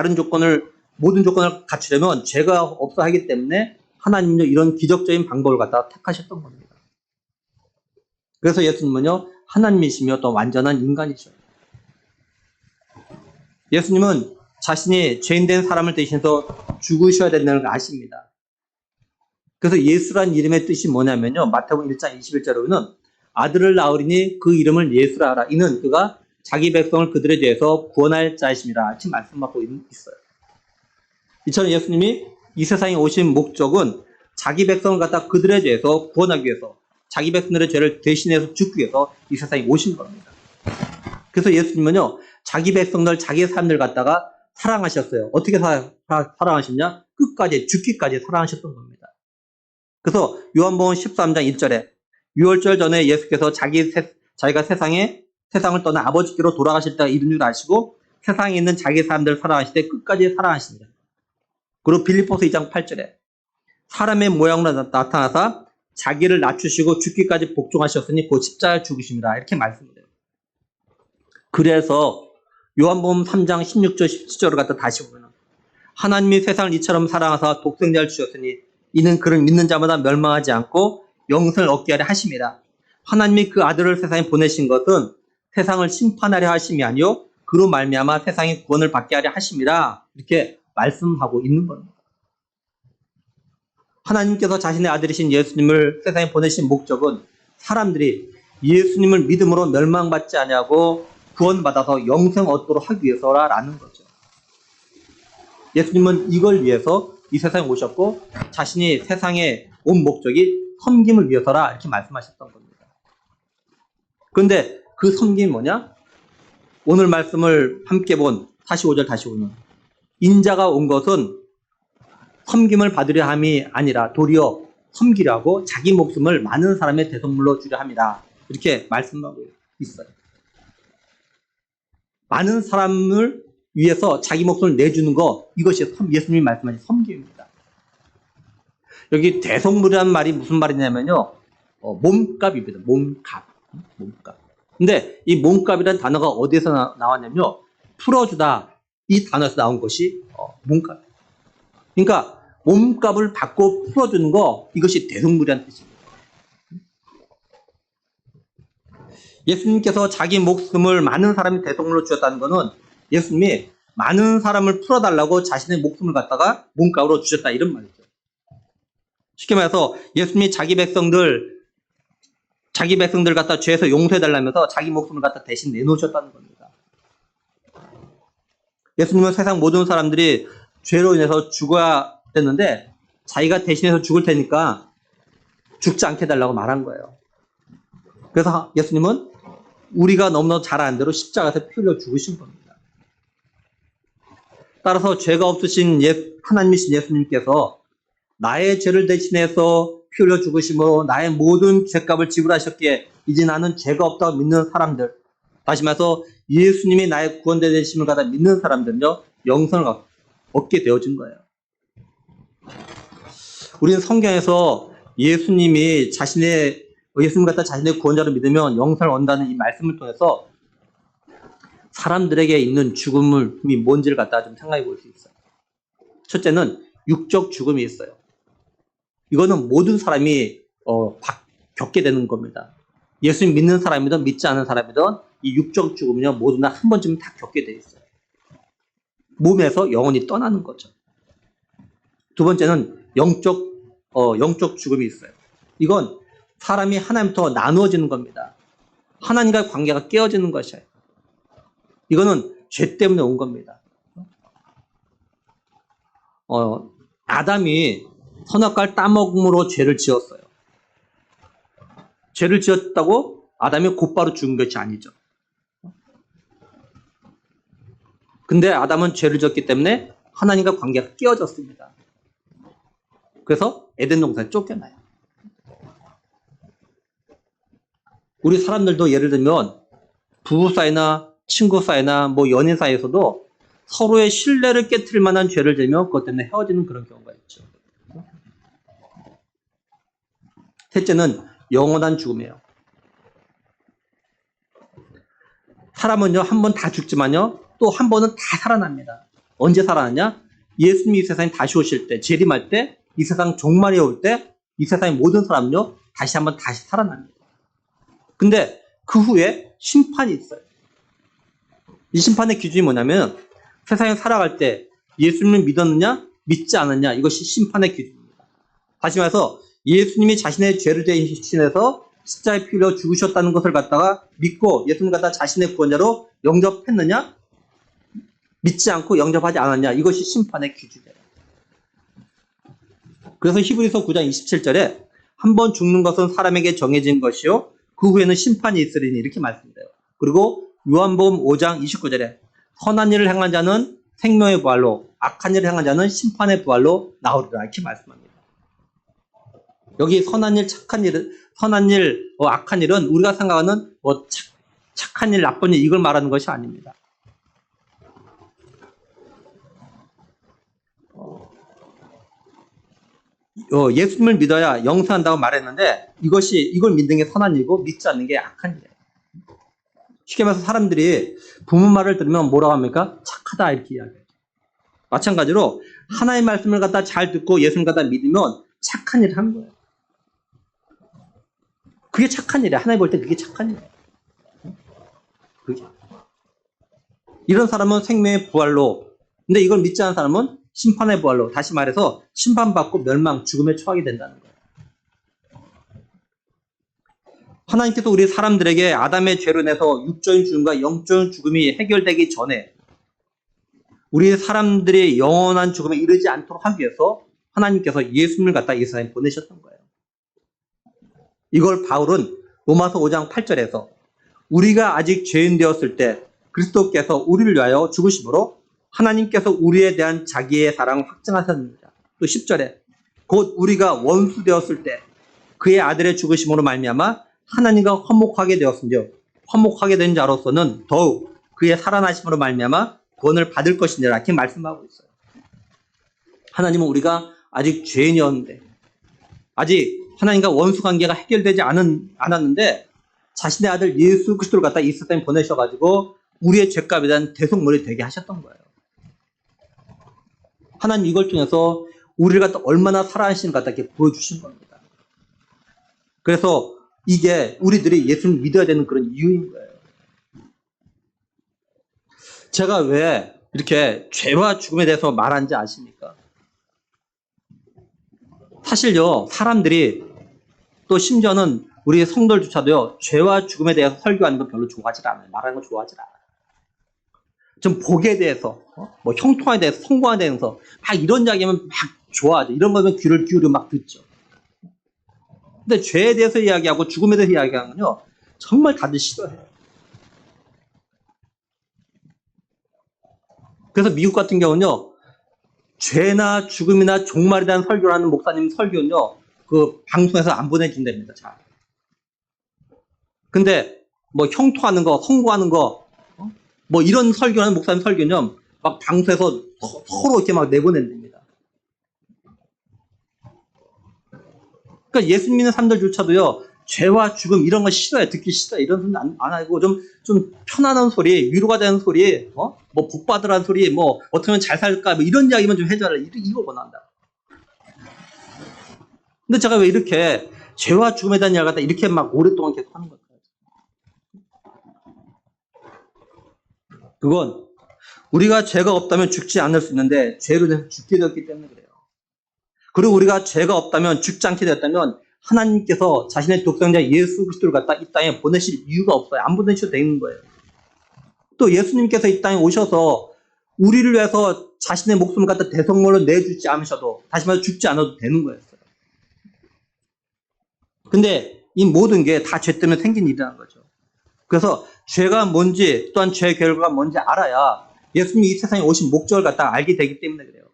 모든 조건을 갖추려면 죄가 없어 하기 때문에 하나님은요, 이런 기적적인 방법을 갖다가 택하셨던 겁니다. 그래서 예수님은요, 하나님이시며 또 완전한 인간이셔요. 예수님은 자신이 죄인된 사람을 대신해서 죽으셔야 된다는 걸 아십니다. 그래서 예수란 이름의 뜻이 뭐냐면요, 마태복음 1장 21절에 보면 아들을 낳으리니 그 이름을 예수라 하라. 이는 그가 자기 백성을 그들의 죄에서 구원할 자이심이라. 이렇게 말씀하고 있어요. 이처럼 예수님이 이 세상에 오신 목적은 자기 백성을 갖다 그들의 죄에서 구원하기 위해서, 자기 백성들의 죄를 대신해서 죽기 위해서 이 세상에 오신 겁니다. 그래서 예수님은요, 자기 백성들, 자기 사람들 갖다가 사랑하셨어요. 어떻게 사랑하셨냐? 끝까지, 죽기까지 사랑하셨던 겁니다. 그래서 요한복음 13장 1절에 유월절 전에 예수께서 자기가 세상을 떠나 아버지께로 돌아가실 때가 이른 줄 아시고 세상에 있는 자기 사람들을 사랑하실 때 끝까지 사랑하십니다. 그리고 빌립보서 2장 8절에 사람의 모양으로 나타나사 자기를 낮추시고 죽기까지 복종하셨으니 곧 십자가에 죽으십니다. 이렇게 말씀드려요. 그래서 요한복음 3장 16절 17절을 갖다 다시 보면 하나님이 세상을 이처럼 사랑하사 독생자를 주셨으니 이는 그를 믿는 자마다 멸망하지 않고 영생을 얻게 하려 하심이라. 하나님이 그 아들을 세상에 보내신 것은 세상을 심판하려 하심이 아니요 그로 말미암아 세상의 구원을 받게 하려 하심이라. 이렇게 말씀하고 있는 겁니다. 하나님께서 자신의 아들이신 예수님을 세상에 보내신 목적은 사람들이 예수님을 믿음으로 멸망받지 아니하고 구원받아서 영생 얻도록 하기 위해서라는 거죠. 예수님은 이걸 위해서 이 세상에 오셨고 자신이 세상에 온 목적이 섬김을 위해서라 이렇게 말씀하셨던 겁니다. 그런데 그 섬김이 뭐냐? 오늘 말씀을 함께 본 45절 다시 보면 인자가 온 것은 섬김을 받으려 함이 아니라 도리어 섬기려 하고 자기 목숨을 많은 사람의 대속물로 주려 함이라. 이렇게 말씀하고 있어요. 많은 사람을 위해서 자기 목숨을 내주는 거, 이것이 예수님이 말씀하신 섬김입니다. 여기 대속물이라는 말이 무슨 말이냐면요. 몸값입니다. 몸값. 근데 이 몸값이라는 단어가 어디에서 나왔냐면요. 풀어주다. 이 단어에서 나온 것이 몸값. 그러니까 몸값을 받고 풀어주는 거, 이것이 대속물이라는 뜻입니다. 예수님께서 자기 목숨을 많은 사람이 대속물로 주셨다는 것은 예수님이 많은 사람을 풀어달라고 자신의 목숨을 갖다가 몸값으로 주셨다 이런 말이죠. 쉽게 말해서 예수님이 자기 백성들 갖다 죄에서 용서해달라면서 자기 목숨을 갖다 대신 내놓으셨다는 겁니다. 예수님은 세상 모든 사람들이 죄로 인해서 죽어야 됐는데 자기가 대신해서 죽을 테니까 죽지 않게 해달라고 말한 거예요. 그래서 예수님은 우리가 너무나 잘 아는 대로 십자가에서 피 흘려 죽으신 겁니다. 따라서 죄가 없으신 하나님이신 예수님께서 나의 죄를 대신해서 피 흘려 죽으심으로 나의 모든 죄값을 지불하셨기에 이제 나는 죄가 없다고 믿는 사람들, 다시 말해서 예수님이 나의 구원자 되심을 갖다 믿는 사람들은요 영생을 얻게 되어진 거예요. 우리는 성경에서 예수님이 예수님 갖다 자신의 구원자로 믿으면 영생을 얻는다는 이 말씀을 통해서 사람들에게 있는 죽음이 뭔지를 갖다가 좀 생각해 볼 수 있어요. 첫째는 육적 죽음이 있어요. 이거는 모든 사람이 겪게 되는 겁니다. 예수님 믿는 사람이든 믿지 않는 사람이든 이 육적 죽음은요 모두 다 한 번쯤은 다 겪게 돼 있어요. 몸에서 영혼이 떠나는 거죠. 두 번째는 영적 죽음이 있어요. 이건 사람이 하나님부터 나누어지는 겁니다. 하나님과의 관계가 깨어지는 것이에요. 이거는 죄 때문에 온 겁니다. 아담이 선악과를 따먹음으로 죄를 지었어요. 죄를 지었다고 아담이 곧바로 죽은 것이 아니죠. 근데 아담은 죄를 지었기 때문에 하나님과 관계가 깨어졌습니다. 그래서 에덴 동산에 쫓겨나요. 우리 사람들도 예를 들면 부부 사이나 친구 사이나 연인 사이에서도 서로의 신뢰를 깨트릴 만한 죄를 지으면 그것 때문에 헤어지는 그런 경우가 있죠. 셋째는 영원한 죽음이에요. 사람은요, 한 번 다 죽지만요, 또 한 번은 다 살아납니다. 언제 살아나냐? 예수님이 이 세상에 다시 오실 때, 재림할 때, 이 세상 종말이 올 때, 이 세상의 모든 사람은요, 다시 한번 다시 살아납니다. 근데 그 후에 심판이 있어요. 이 심판의 기준이 뭐냐면, 세상에 살아갈 때 예수님을 믿었느냐, 믿지 않았냐, 이것이 심판의 기준입니다. 다시 말해서, 예수님이 자신의 죄를 대신해서 십자가에 피 흘려 죽으셨다는 것을 갖다가 믿고 예수님 갖다 자신의 구원자로 영접했느냐, 믿지 않고 영접하지 않았냐, 이것이 심판의 기준이에요. 그래서 히브리서 9장 27절에 한 번 죽는 것은 사람에게 정해진 것이요 그 후에는 심판이 있으리니 이렇게 말씀드려요. 그리고 요한복음 5장 29절에 선한 일을 행한 자는 생명의 부활로, 악한 일을 행한 자는 심판의 부활로 나오리라 이렇게 말씀합니다. 여기 선한 일, 선한 일, 악한 일은 우리가 생각하는 착한 일, 나쁜 일 이걸 말하는 것이 아닙니다. 예수님을 믿어야 영생한다고 말했는데 이걸 믿는 게 선한 일이고 믿지 않는 게 악한 일이에요. 쉽게 말해서 사람들이 부모 말을 들으면 뭐라고 합니까? 착하다 이렇게 이야기해요. 마찬가지로 하나의 말씀을 갖다 잘 듣고 예수님 갖다 믿으면 착한 일을 하는 거예요. 그게 착한 일이에요. 하나님 볼 때 그게 착한 일이에요. 그게. 이런 사람은 생명의 부활로, 근데 이걸 믿지 않은 사람은 심판의 부활로, 다시 말해서 심판받고 멸망, 죽음에 처하게 된다는 거예요. 하나님께서 우리 사람들에게 아담의 죄로 인해서 육적인 죽음과 영적인 죽음이 해결되기 전에 우리 사람들이 영원한 죽음에 이르지 않도록 하기 위해서 하나님께서 예수님을 갖다 이 세상에 보내셨던 거예요. 이걸 바울은 로마서 5장 8절에서 우리가 아직 죄인 되었을 때 그리스도께서 우리를 위하여 죽으심으로 하나님께서 우리에 대한 자기의 사랑을 확증하셨느니라. 또 10절에 곧 우리가 원수 되었을 때 그의 아들의 죽으심으로 말미암아 하나님과 화목하게 되었으며 화목하게 된 자로서는 더욱 그의 살아나심으로 말미암아 구원을 받을 것이니라 이렇게 말씀하고 있어요. 하나님은 우리가 아직 죄인이었는데 아직 하나님과 원수 관계가 해결되지 않았는데 자신의 아들 예수 그리스도를 갖다 이 세상에 보내셔가지고 우리의 죄값에 대한 대속물이 되게 하셨던 거예요. 하나님 이걸 통해서 우리를 갖다 얼마나 사랑하시는 것 같다 이렇게 보여주신 겁니다. 그래서 이게 우리들이 예수님을 믿어야 되는 그런 이유인 거예요. 제가 왜 이렇게 죄와 죽음에 대해서 말하는지 아십니까? 사실요, 사람들이 또 심지어는 우리 성도들조차도요, 죄와 죽음에 대해서 설교하는 거 별로 좋아하지 않아요. 말하는 거 좋아하지 않아요. 좀 복에 대해서, 뭐 형통에 대해서, 성공에 대해서 막 이런 이야기하면 막 좋아하죠. 이런 거면 귀를 기울여 막 듣죠. 근데 죄에 대해서 이야기하고 죽음에 대해서 이야기하는 건요, 정말 다들 싫어해요. 그래서 미국 같은 경우는요, 죄나 죽음이나 종말에 대한 설교를 하는 목사님 설교는요, 그 방송에서 안 보내준답니다. 잘. 근데 뭐 형통하는 거, 성공하는 거, 뭐 이런 설교하는 목사님 설교는요, 막 방송에서 서로 이렇게 막 내보낸답니다. 그러니까 예수 믿는 사람들조차도요, 죄와 죽음 이런 거 싫어요. 듣기 싫어요. 이런 소리 안 하고 좀 편안한 소리, 위로가 되는 소리, 뭐 복 받으라는 소리, 뭐 어떻게 하면 잘 살까, 뭐 이런 이야기만 좀 해줘라. 이거 원한다. 근데 제가 왜 이렇게 죄와 죽음에 대한 이야기를 갖다 이렇게 막 오랫동안 계속 하는 걸까요? 그건 우리가 죄가 없다면 죽지 않을 수 있는데 죄로 인해서 죽게 되었기 때문에 그래요. 그리고 우리가 죄가 없다면 죽지 않게 되었다면 하나님께서 자신의 독생자 예수 그리스도를 갖다 이 땅에 보내실 이유가 없어요. 안 보내셔도 되는 거예요. 또 예수님께서 이 땅에 오셔서 우리를 위해서 자신의 목숨을 갖다 대속물로 내주지 않으셔도, 다시 말해서 죽지 않아도 되는 거였어요. 근데 이 모든 게 다 죄 때문에 생긴 일이라는 거죠. 그래서 죄가 뭔지, 또한 죄의 결과가 뭔지 알아야 예수님이 이 세상에 오신 목적을 갖다 알게 되기 때문에 그래요.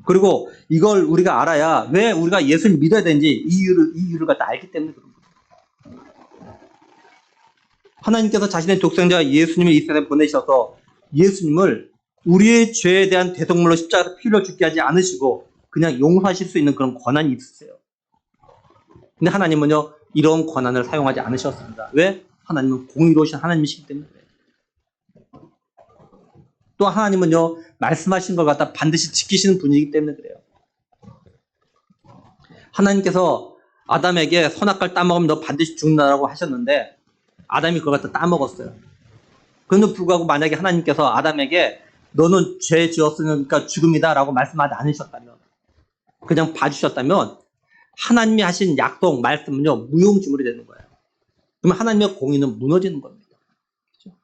그리고 이걸 우리가 알아야 왜 우리가 예수를 믿어야 되는지 이 이유를 갖다 알기 때문에 그런 거예요. 하나님께서 자신의 독생자 예수님을 이 세상에 보내셔서 예수님을 우리의 죄에 대한 대속물로 십자가에서 피로 죽게 하지 않으시고 그냥 용서하실 수 있는 그런 권한이 있으세요. 근데 하나님은요, 이런 권한을 사용하지 않으셨습니다. 왜? 하나님은 공의로우신 하나님이시기 때문에 그래요. 또 하나님은요, 말씀하신 걸 갖다 반드시 지키시는 분이기 때문에 그래요. 하나님께서 아담에게 선악과를 따먹으면 너 반드시 죽는다라고 하셨는데 아담이 그걸 갖다 따먹었어요. 그런데 불구하고 만약에 하나님께서 아담에게 너는 죄 지었으니까 죽음이다라고 말씀하지 않으셨다면, 그냥 봐주셨다면 하나님이 하신 약속, 말씀은요, 무용지물이 되는 거예요. 그러면 하나님의 공의는 무너지는 겁니다. 그렇죠?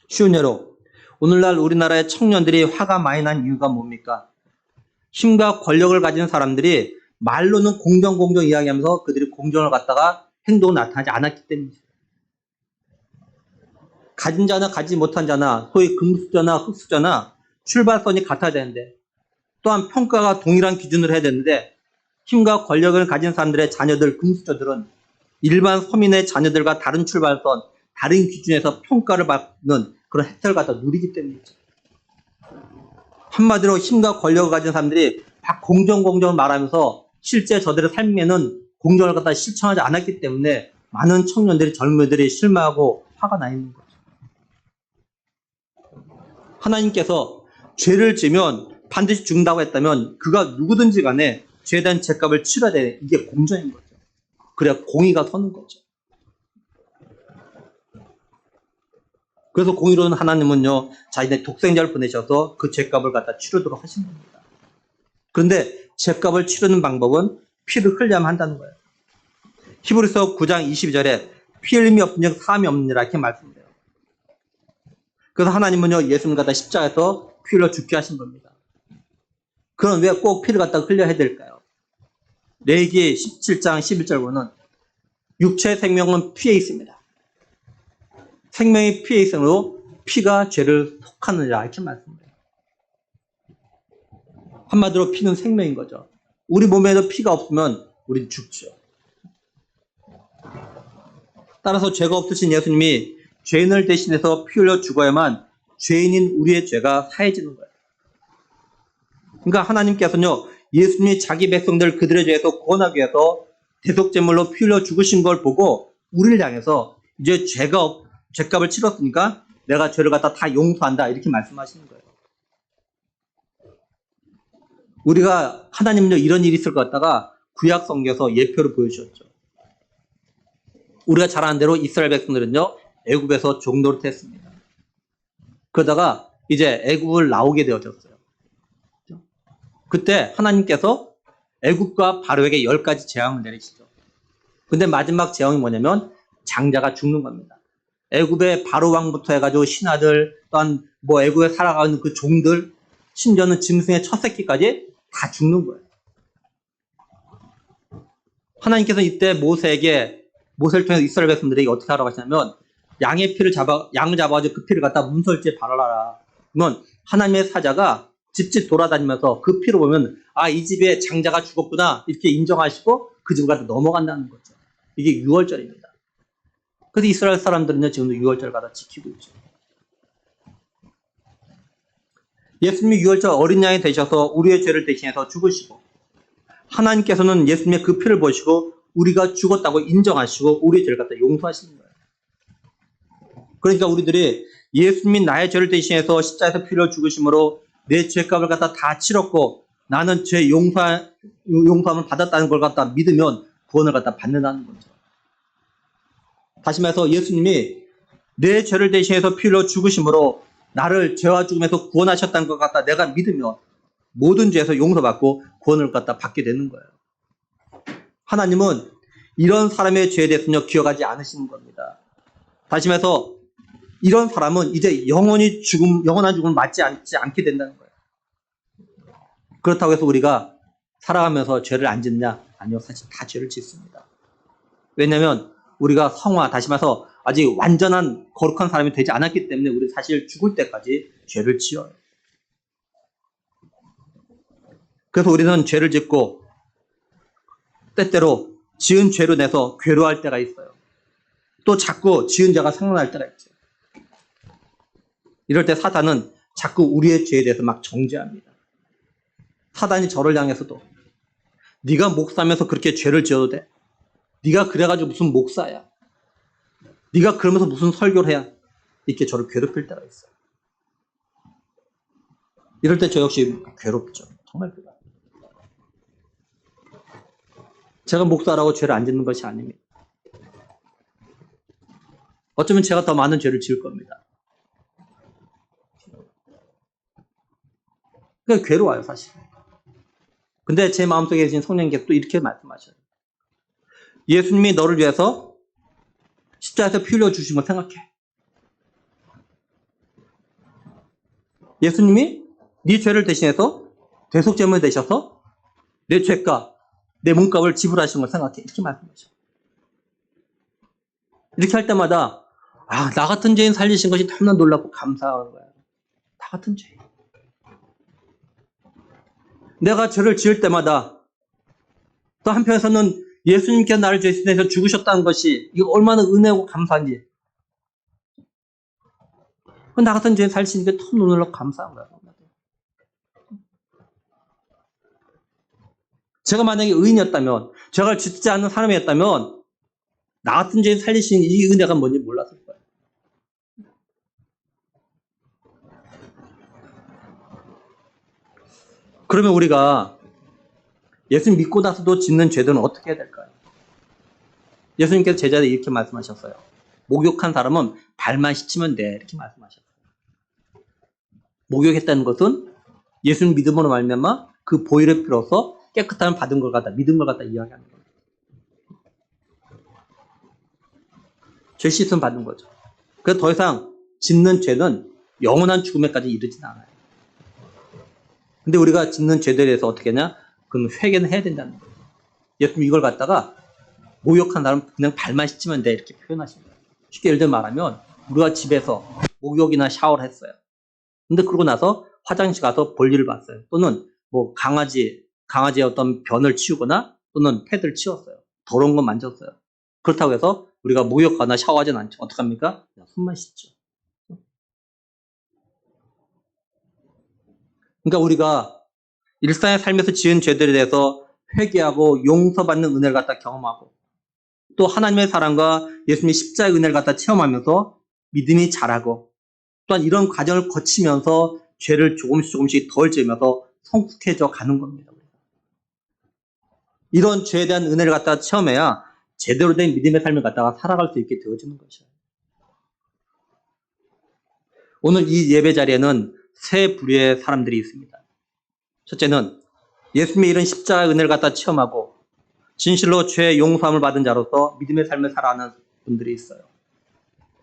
쉬운 예로 오늘날 우리나라의 청년들이 화가 많이 난 이유가 뭡니까? 힘과 권력을 가진 사람들이 말로는 공정 이야기하면서 그들이 공정을 갖다가 행동을 나타나지 않았기 때문이죠. 가진 자나 가지지 못한 자나 소위 금수저나 흙수저나 출발선이 같아야 되는데, 또한 평가가 동일한 기준으로 해야 되는데 힘과 권력을 가진 사람들의 자녀들, 금수저들은 일반 서민의 자녀들과 다른 출발선, 다른 기준에서 평가를 받는 그런 혜택을 갖다 누리기 때문이죠. 한마디로 힘과 권력을 가진 사람들이 막 공정을 말하면서 실제 저들의 삶에는 공정을 갖다 실천하지 않았기 때문에 많은 청년들이 젊은이들이 실망하고 화가 나 있는 거죠. 하나님께서 죄를 지면 반드시 죽는다고 했다면 그가 누구든지 간에 죄에 대한 죄값을 치러야 돼. 이게 공정인 거죠. 그래야 공의가 서는 거죠. 그래서 공의로는 하나님은요, 자신의 독생자를 보내셔서 그 죄값을 갖다 치르도록 하신 겁니다. 그런데 죄값을 치르는 방법은 피를 흘려야만 한다는 거예요. 히브리서 9장 22절에 피 흘림이 없은즉 사함이 없느니라 이렇게 말씀해요. 그래서 하나님은요, 예수님 갖다 십자가에서 피 흘려 죽게 하신 겁니다. 그럼 왜 꼭 피를 갖다 흘려야 될까요? 레위기 17장 11절 보면 육체의 생명은 피에 있습니다. 생명이 피에 있으므로 피가 죄를 속하느니라 이렇게 말씀해요. 한마디로 피는 생명인 거죠. 우리 몸에도 피가 없으면 우린 죽죠. 따라서 죄가 없으신 예수님이 죄인을 대신해서 피 흘려 죽어야만 죄인인 우리의 죄가 사해지는 거예요. 그러니까 하나님께서는요, 예수님이 자기 백성들 그들의 죄에서 구원하기 위해서 대속제물로 피 흘려 죽으신 걸 보고 우리를 향해서 이제 죄값을 치렀으니까 내가 죄를 갖다 다 용서한다 이렇게 말씀하시는 거예요. 우리가 하나님은요, 이런 일이 있을 것 같다가 구약 성경에서 예표를 보여주셨죠. 우리가 잘 아는 대로 이스라엘 백성들은요, 애굽에서 종노릇했습니다. 그러다가 이제 애굽을 나오게 되어졌어요. 그때 하나님께서 애굽과 바로에게 10가지 재앙을 내리시죠. 근데 마지막 재앙이 뭐냐면 장자가 죽는 겁니다. 애굽의 바로 왕부터 해가지고 신하들, 또한 뭐 애굽에 살아가는 그 종들, 심지어는 짐승의 첫 새끼까지 다 죽는 거예요. 하나님께서 이때 모세를 통해서 이스라엘 백성들에게 어떻게 하라고 하시냐면 양을 잡아가지고 그 피를 갖다 문설주에 발라라. 그러면 하나님의 사자가 집집 돌아다니면서 그 피를 보면 이 집에 장자가 죽었구나 이렇게 인정하시고 그 집을 갖다 넘어간다는 거죠. 이게 유월절입니다. 그래서 이스라엘 사람들은요, 지금도 유월절 갖다 지키고 있죠. 예수님이 유월절 어린 양이 되셔서 우리의 죄를 대신해서 죽으시고 하나님께서는 예수님의 그 피를 보시고 우리가 죽었다고 인정하시고 우리의 죄를 갖다 용서하시는 거예요. 그러니까 우리들이 예수님이 나의 죄를 대신해서 십자가에서 피를 죽으심으로 내 죄값을 갖다 다 치렀고 나는 죄 용서함을 받았다는 걸 갖다 믿으면 구원을 갖다 받는다는 거죠. 다시 말해서 예수님이 내 죄를 대신해서 피로 죽으심으로 나를 죄와 죽음에서 구원하셨다는 것 갖다 내가 믿으면 모든 죄에서 용서받고 구원을 갖다 받게 되는 거예요. 하나님은 이런 사람의 죄에 대해서는 기억하지 않으시는 겁니다. 다시 말해서 이런 사람은 이제 영원한 죽음을 맞지 않게 된다는 거예요. 그렇다고 해서 우리가 살아가면서 죄를 안 짓냐? 아니요, 사실 다 죄를 짓습니다. 왜냐하면 우리가 다시 말해서 아직 완전한 거룩한 사람이 되지 않았기 때문에 우리 사실 죽을 때까지 죄를 지어요. 그래서 우리는 죄를 짓고 때때로 지은 죄로 내서 괴로워할 때가 있어요. 또 자꾸 지은 죄가 생각날 때가 있죠. 이럴 때 사단은 자꾸 우리의 죄에 대해서 막 정죄합니다. 사단이 저를 향해서도 네가 목사면서 그렇게 죄를 지어도 돼? 네가 그래가지고 무슨 목사야? 네가 그러면서 무슨 설교를 해야? 이렇게 저를 괴롭힐 때가 있어요. 이럴 때 저 역시 괴롭죠. 정말 괴롭죠. 제가 목사라고 죄를 안 짓는 것이 아닙니다. 어쩌면 제가 더 많은 죄를 지을 겁니다. 그러니까 괴로워요, 사실. 근데 제 마음속에 계신 성령님께서 또 이렇게 말씀하셔요. 예수님이 너를 위해서 십자가에서 피 흘려 주신 걸 생각해. 예수님이 네 죄를 대신해서 대속제물 되셔서 내 죄값, 내 몸값을 지불하신 걸 생각해. 이렇게 말씀하셔요. 이렇게 할 때마다 나 같은 죄인 살리신 것이 너무나 놀랍고 감사한 거예요. 나 같은 죄인. 내가 죄를 지을 때마다 또 한편에서는 예수님께 나를 죄 대신해서 죽으셨다는 것이 이거 얼마나 은혜고 감사한지. 나 같은 죄인 살리신 게 너무 놀랍고 감사한 거예요. 제가 만약에 의인이었다면, 죄를 짓지 않는 사람이었다면 나 같은 죄인 살리시는 이 은혜가 뭔지 몰랐을 거예요. 그러면 우리가 예수 믿고 나서도 짓는 죄들은 어떻게 해야 될까요? 예수님께서 제자들이 이렇게 말씀하셨어요. 목욕한 사람은 발만 씻으면 돼. 이렇게 말씀하셨어요. 목욕했다는 것은 예수님 믿음으로 말미암아 그 보혈의 피로서 깨끗함을 받은 걸 갖다 믿은 걸 갖다 이야기하는 거예요. 죄 씻음 받은 거죠. 그래서 더 이상 짓는 죄는 영원한 죽음에까지 이르진 않아요. 근데 우리가 짓는 죄들에 대해서 어떻게 하냐? 그건 회개는 해야 된다는 거예요. 예수님 이걸 갖다가 목욕한 사람 그냥 발만 씻으면 돼 이렇게 표현하십니다. 쉽게 예를 들어 말하면 우리가 집에서 목욕이나 샤워를 했어요. 근데 그러고 나서 화장실 가서 볼일을 봤어요. 또는 뭐 강아지의 어떤 변을 치우거나 또는 패드를 치웠어요. 더러운 건 만졌어요. 그렇다고 해서 우리가 목욕하거나 샤워하진 않죠. 어떡합니까? 그냥 손만 씻죠. 그러니까 우리가 일상의 삶에서 지은 죄들에 대해서 회개하고 용서받는 은혜를 갖다 경험하고 또 하나님의 사랑과 예수님의 십자가의 은혜를 갖다 체험하면서 믿음이 자라고 또한 이런 과정을 거치면서 죄를 조금씩 덜 지으면서 성숙해져 가는 겁니다. 이런 죄에 대한 은혜를 갖다가 체험해야 제대로 된 믿음의 삶을 갖다가 살아갈 수 있게 되어지는 것이에요. 오늘 이 예배 자리에는 세 부류의 사람들이 있습니다. 첫째는 예수님의 이런 십자가의 은혜를 갖다 체험하고 진실로 죄의 용서함을 받은 자로서 믿음의 삶을 살아가는 분들이 있어요.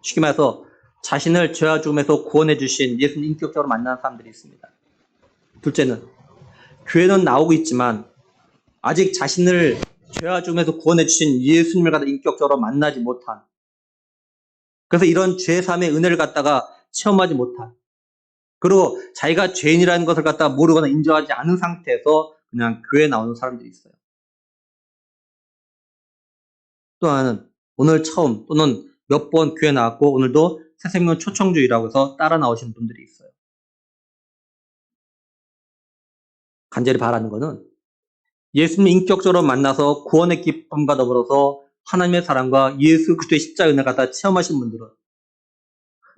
쉽게 말해서 자신을 죄와 죽음에서 구원해 주신 예수님 인격적으로 만나는 사람들이 있습니다. 둘째는 교회는 나오고 있지만 아직 자신을 죄와 죽음에서 구원해 주신 예수님을 갖다 인격적으로 만나지 못한, 그래서 이런 죄사함의 은혜를 갖다가 체험하지 못한, 그리고 자기가 죄인이라는 것을 갖다가 모르거나 인정하지 않은 상태에서 그냥 교회에 나오는 사람들이 있어요. 또 하나는 오늘 처음 또는 몇 번 교회 나왔고 오늘도 새생명 초청주의라고 해서 따라 나오시는 분들이 있어요. 간절히 바라는 것은 예수님 인격적으로 만나서 구원의 기쁨과 더불어서 하나님의 사랑과 예수 그리스도의 십자가의 은혜를 갖다 체험하신 분들은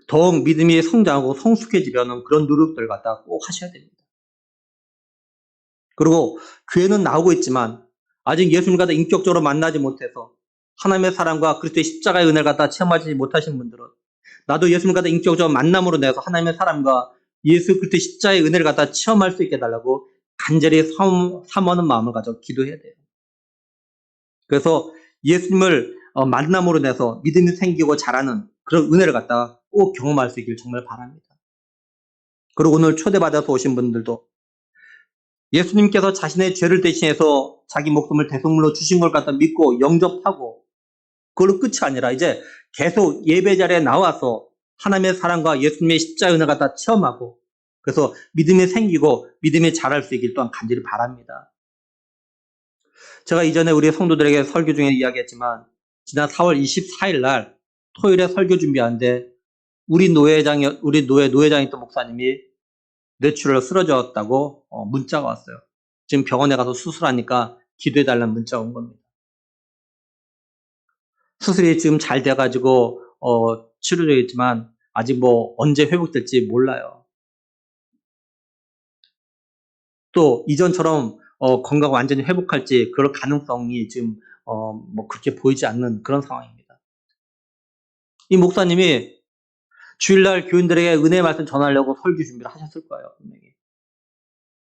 더욱 믿음이 성장하고 성숙해지려는 그런 노력들을 갖다 꼭 하셔야 됩니다. 그리고 교회는 나오고 있지만 아직 예수님을 갖다 인격적으로 만나지 못해서 하나님의 사랑과 그리스도의 십자가의 은혜를 갖다 체험하지 못하신 분들은 나도 예수님을 갖다 인격적으로 만남으로 내서 하나님의 사랑과 예수 그리스도의 십자가의 은혜를 갖다 체험할 수 있게 해달라고 간절히 사모하는 마음을 가져 기도해야 돼요. 그래서 예수님을 만남으로 내서 믿음이 생기고 자라는 그런 은혜를 갖다 꼭 경험할 수 있길 정말 바랍니다. 그리고 오늘 초대받아서 오신 분들도 예수님께서 자신의 죄를 대신해서 자기 목숨을 대속물로 주신 걸 갖다 믿고 영접하고 그걸로 끝이 아니라 이제 계속 예배 자리에 나와서 하나님의 사랑과 예수님의 십자가의 은혜를 갖다 체험하고 그래서 믿음이 생기고 믿음이 자랄 수 있길 또한 간절히 바랍니다. 제가 이전에 우리 성도들에게 설교 중에 이야기했지만 지난 4월 24일 날 토요일에 설교 준비하는데 우리 노회장이었던 목사님이 뇌출혈로 쓰러졌다고 문자가 왔어요. 지금 병원에 가서 수술하니까 기도해달라는 문자가 온 겁니다. 수술이 지금 잘 돼가지고 치료되어 있지만 아직 뭐 언제 회복될지 몰라요. 또 이전처럼 건강 완전히 회복할지 그럴 가능성이 지금 뭐 그렇게 보이지 않는 그런 상황입니다. 이 목사님이 주일날 교인들에게 은혜의 말씀 전하려고 설교 준비를 하셨을 거예요, 분명히.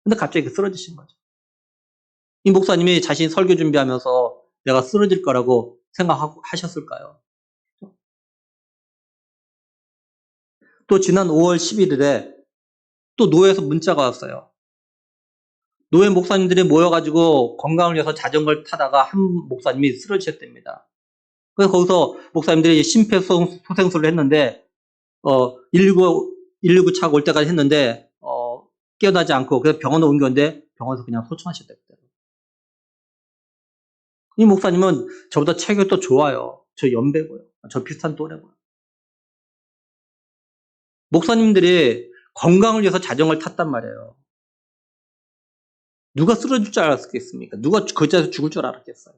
근데 갑자기 쓰러지신 거죠. 이 목사님이 자신이 설교 준비하면서 내가 쓰러질 거라고 생각하셨을까요? 또 지난 5월 11일에 또 노회에서 문자가 왔어요. 노회 목사님들이 모여가지고 건강을 위해서 자전거를 타다가 한 목사님이 쓰러지셨답니다. 그래서 거기서 목사님들이 심폐소생술을 했는데 119 차가 올 때까지 했는데 깨어나지 않고 그래서 병원에 옮겼는데 병원에서 그냥 소천하셨대요. 이 목사님은 저보다 체격이 또 좋아요. 저 연배고요. 저 비슷한 또래고요. 목사님들이 건강을 위해서 자전거를 탔단 말이에요. 누가 쓰러질 줄 알았겠습니까? 누가 그 자리에서 죽을 줄 알았겠어요?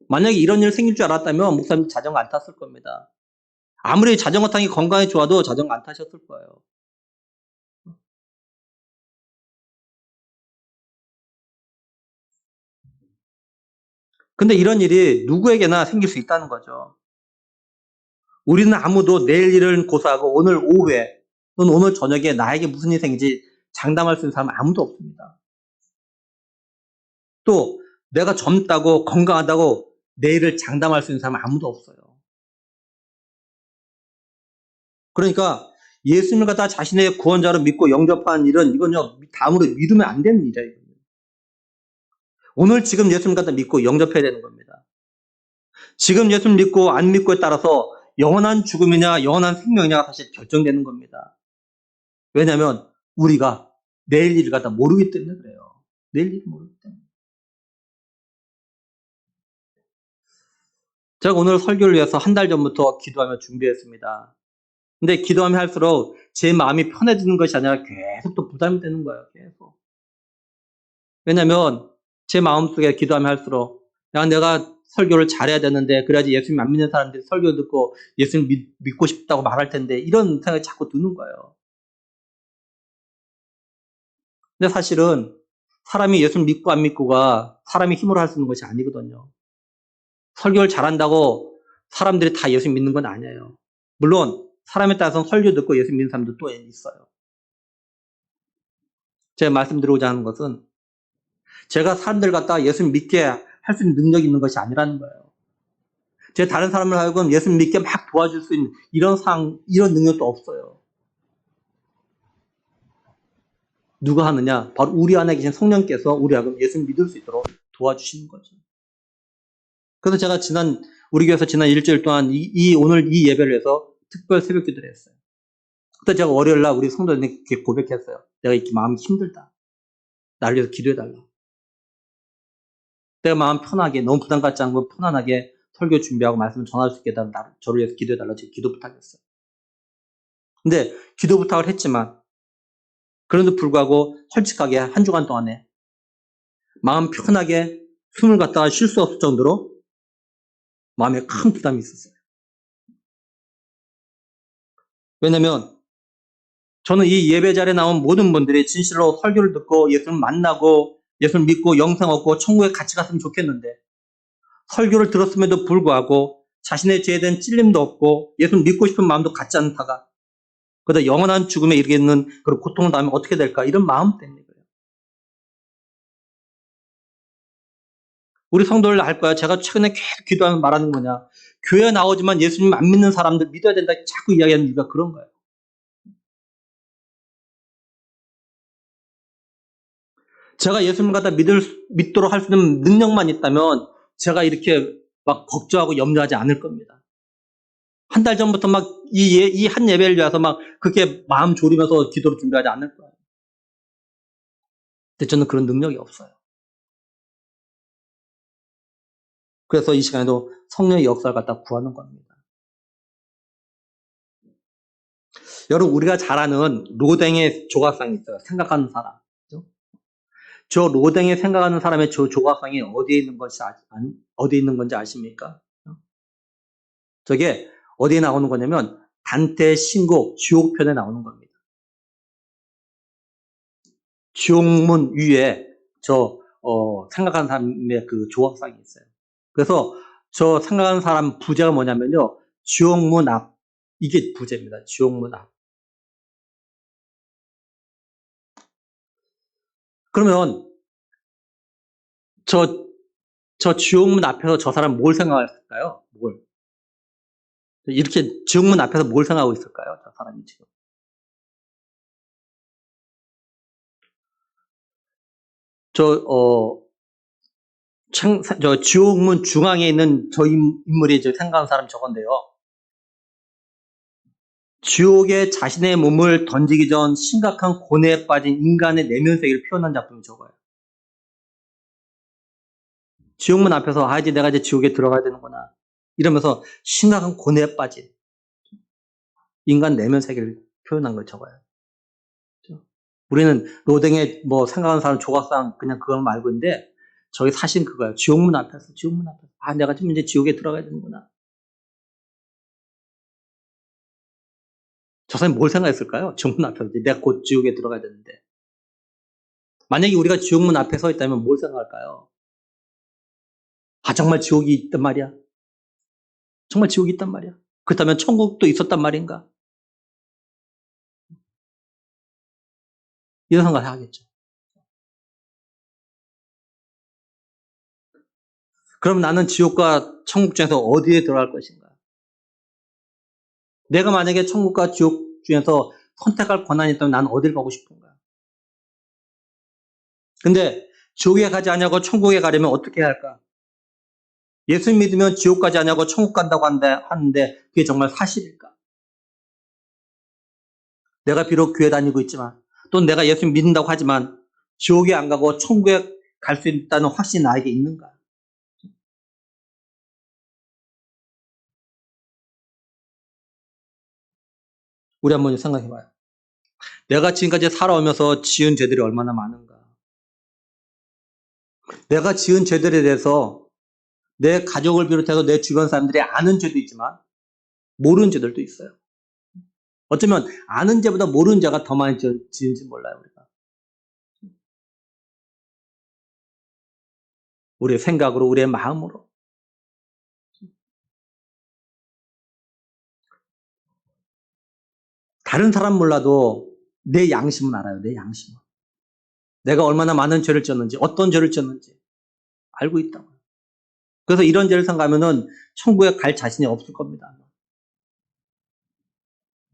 만약에 이런 일 생길 줄 알았다면 목사님 자전거 안 탔을 겁니다. 아무리 자전거 타기 건강에 좋아도 자전거 안 타셨을 거예요. 근데 이런 일이 누구에게나 생길 수 있다는 거죠. 우리는 아무도 내일 일을 고사하고 오늘 오후에 또는 오늘 저녁에 나에게 무슨 일이 생기지 장담할 수 있는 사람은 아무도 없습니다. 또 내가 젊다고 건강하다고 내일을 장담할 수 있는 사람은 아무도 없어요. 그러니까 예수님을 갖다 자신의 구원자로 믿고 영접한 일은 이건요 다음으로 믿으면 안 되는 일이에요. 오늘 지금 예수님 갖다 믿고 영접해야 되는 겁니다. 지금 예수님 믿고 안 믿고에 따라서 영원한 죽음이냐 영원한 생명이냐가 사실 결정되는 겁니다. 왜냐하면 우리가 내일 일을 갖다 모르기 때문에 그래요. 내일 일을 모르기 때문에. 제가 오늘 설교를 위해서 한 달 전부터 기도하며 준비했습니다. 근데 기도하면 할수록 제 마음이 편해지는 것이 아니라 계속 또 부담이 되는 거예요. 계속. 왜냐하면 제 마음속에 기도하면 할수록 야 내가 설교를 잘해야 되는데 그래야지 예수님 안 믿는 사람들이 설교 듣고 예수님 믿고 싶다고 말할 텐데 이런 생각이 자꾸 드는 거예요. 근데 사실은 사람이 예수님 믿고 안 믿고가 사람이 힘으로 할 수 있는 것이 아니거든요. 설교를 잘한다고 사람들이 다 예수 믿는 건 아니에요. 물론 사람에 따라서 설교 듣고 예수 믿는 사람도 또 있어요. 제가 말씀드리고자 하는 것은 제가 사람들 갖다 예수 믿게 할 수 있는 능력이 있는 것이 아니라는 거예요. 제가 다른 사람을 하여금 예수 믿게 막 도와줄 수 있는 이런 능력도 없어요. 누가 하느냐? 바로 우리 안에 계신 성령께서 우리 하여금 예수 믿을 수 있도록 도와주시는 거죠. 그래서 제가 우리 교회에서 지난 일주일 동안 오늘 이 예배를 해서 특별 새벽 기도를 했어요. 그때 제가 월요일 날 우리 성도님께 고백했어요. 내가 이렇게 마음이 힘들다. 나를 위해서 기도해달라. 내가 마음 편하게, 너무 부담 갖지 않고 편안하게 설교 준비하고 말씀을 전할 수 있게 해달라. 저를 위해서 기도해달라. 제가 기도 부탁했어요. 근데 기도 부탁을 했지만 그런데도 불구하고 솔직하게 한 주간 동안에 마음 편하게 숨을 갖다가 쉴 수 없을 정도로 마음에 큰 부담이 있었어요. 왜냐면 저는 이 예배 자리에 나온 모든 분들이 진실로 설교를 듣고 예수를 만나고 예수를 믿고 영생 얻고 천국에 같이 갔으면 좋겠는데 설교를 들었음에도 불구하고 자신의 죄에 대한 찔림도 없고 예수를 믿고 싶은 마음도 갖지 않다가 그러다 영원한 죽음에 이르겠는 그런 고통을 당하면 어떻게 될까 이런 마음 때문에 그래요. 우리 성도들 알 거야. 제가 최근에 계속 기도하면 말하는 거냐. 교회 나오지만 예수님 안 믿는 사람들 믿어야 된다 자꾸 이야기하는 이유가 그런 거예요. 제가 예수님 갖다 믿도록 할 수 있는 능력만 있다면 제가 이렇게 막 걱정하고 염려하지 않을 겁니다. 한 달 전부터 막 이 한 예배를 위해서 막 그렇게 마음 졸이면서 기도를 준비하지 않을 거예요. 근데 저는 그런 능력이 없어요. 그래서 이 시간에도 성령의 역사를 갖다 구하는 겁니다. 여러분 우리가 잘 아는 로댕의 조각상이 있어요. 생각하는 사람. 그렇죠? 저 로댕의 생각하는 사람의 저 조각상이 어디에 있는 건지 아십니까? 저게 어디에 나오는 거냐면 단테의 신곡 지옥편에 나오는 겁니다. 지옥문 위에 생각하는 사람의 그 조각상이 있어요. 그래서 저 생각하는 사람 부제가 뭐냐면요. 지옥문 앞. 이게 부제입니다. 지옥문 앞. 그러면 저 지옥문 앞에서 저 사람 뭘 생각할까요? 이렇게 지옥문 앞에서 뭘 생각하고 있을까요? 저 사람이 지금. 저 지옥문 중앙에 있는 저 인물이 생각하는 사람 저건데요. 지옥에 자신의 몸을 던지기 전 심각한 고뇌에 빠진 인간의 내면 세계를 표현한 작품이 저거예요. 지옥문 앞에서 이제 내가 이제 지옥에 들어가야 되는구나 이러면서 심각한 고뇌에 빠진 인간 내면 세계를 표현한 걸 저거예요. 우리는 로댕의 생각하는 사람 조각상 그냥 그걸 알고 있는데 저기 사신 그거예요. 지옥문 앞에서, 지옥문 앞에서. 아, 내가 지금 이제 지옥에 들어가야 되는구나. 저 사람이 뭘 생각했을까요? 지옥문 앞에서. 내가 곧 지옥에 들어가야 되는데. 만약에 우리가 지옥문 앞에 서 있다면 뭘 생각할까요? 아, 정말 지옥이 있단 말이야. 정말 지옥이 있단 말이야. 그렇다면 천국도 있었단 말인가? 이런 생각을 하겠죠. 그럼 나는 지옥과 천국 중에서 어디에 들어갈 것인가? 내가 만약에 천국과 지옥 중에서 선택할 권한이 있다면 나는 어디를 가고 싶은가? 근데 지옥에 가지 않냐고 천국에 가려면 어떻게 해야 할까? 예수 믿으면 지옥 가지 않냐고 천국 간다고 하는데 그게 정말 사실일까? 내가 비록 교회 다니고 있지만 또 내가 예수 믿는다고 하지만 지옥에 안 가고 천국에 갈 수 있다는 확신이 나에게 있는가? 우리 한번 생각해봐요. 내가 지금까지 살아오면서 지은 죄들이 얼마나 많은가? 내가 지은 죄들에 대해서 내 가족을 비롯해서 내 주변 사람들이 아는 죄도 있지만 모르는 죄들도 있어요. 어쩌면 아는 죄보다 모르는 죄가 더 많이 지은지 몰라요, 우리가. 우리의 생각으로, 우리의 마음으로. 다른 사람 몰라도 내 양심은 알아요, 내 양심은. 내가 얼마나 많은 죄를 지었는지, 어떤 죄를 지었는지 알고 있다고요. 그래서 이런 죄를 생각하면은 천국에 갈 자신이 없을 겁니다.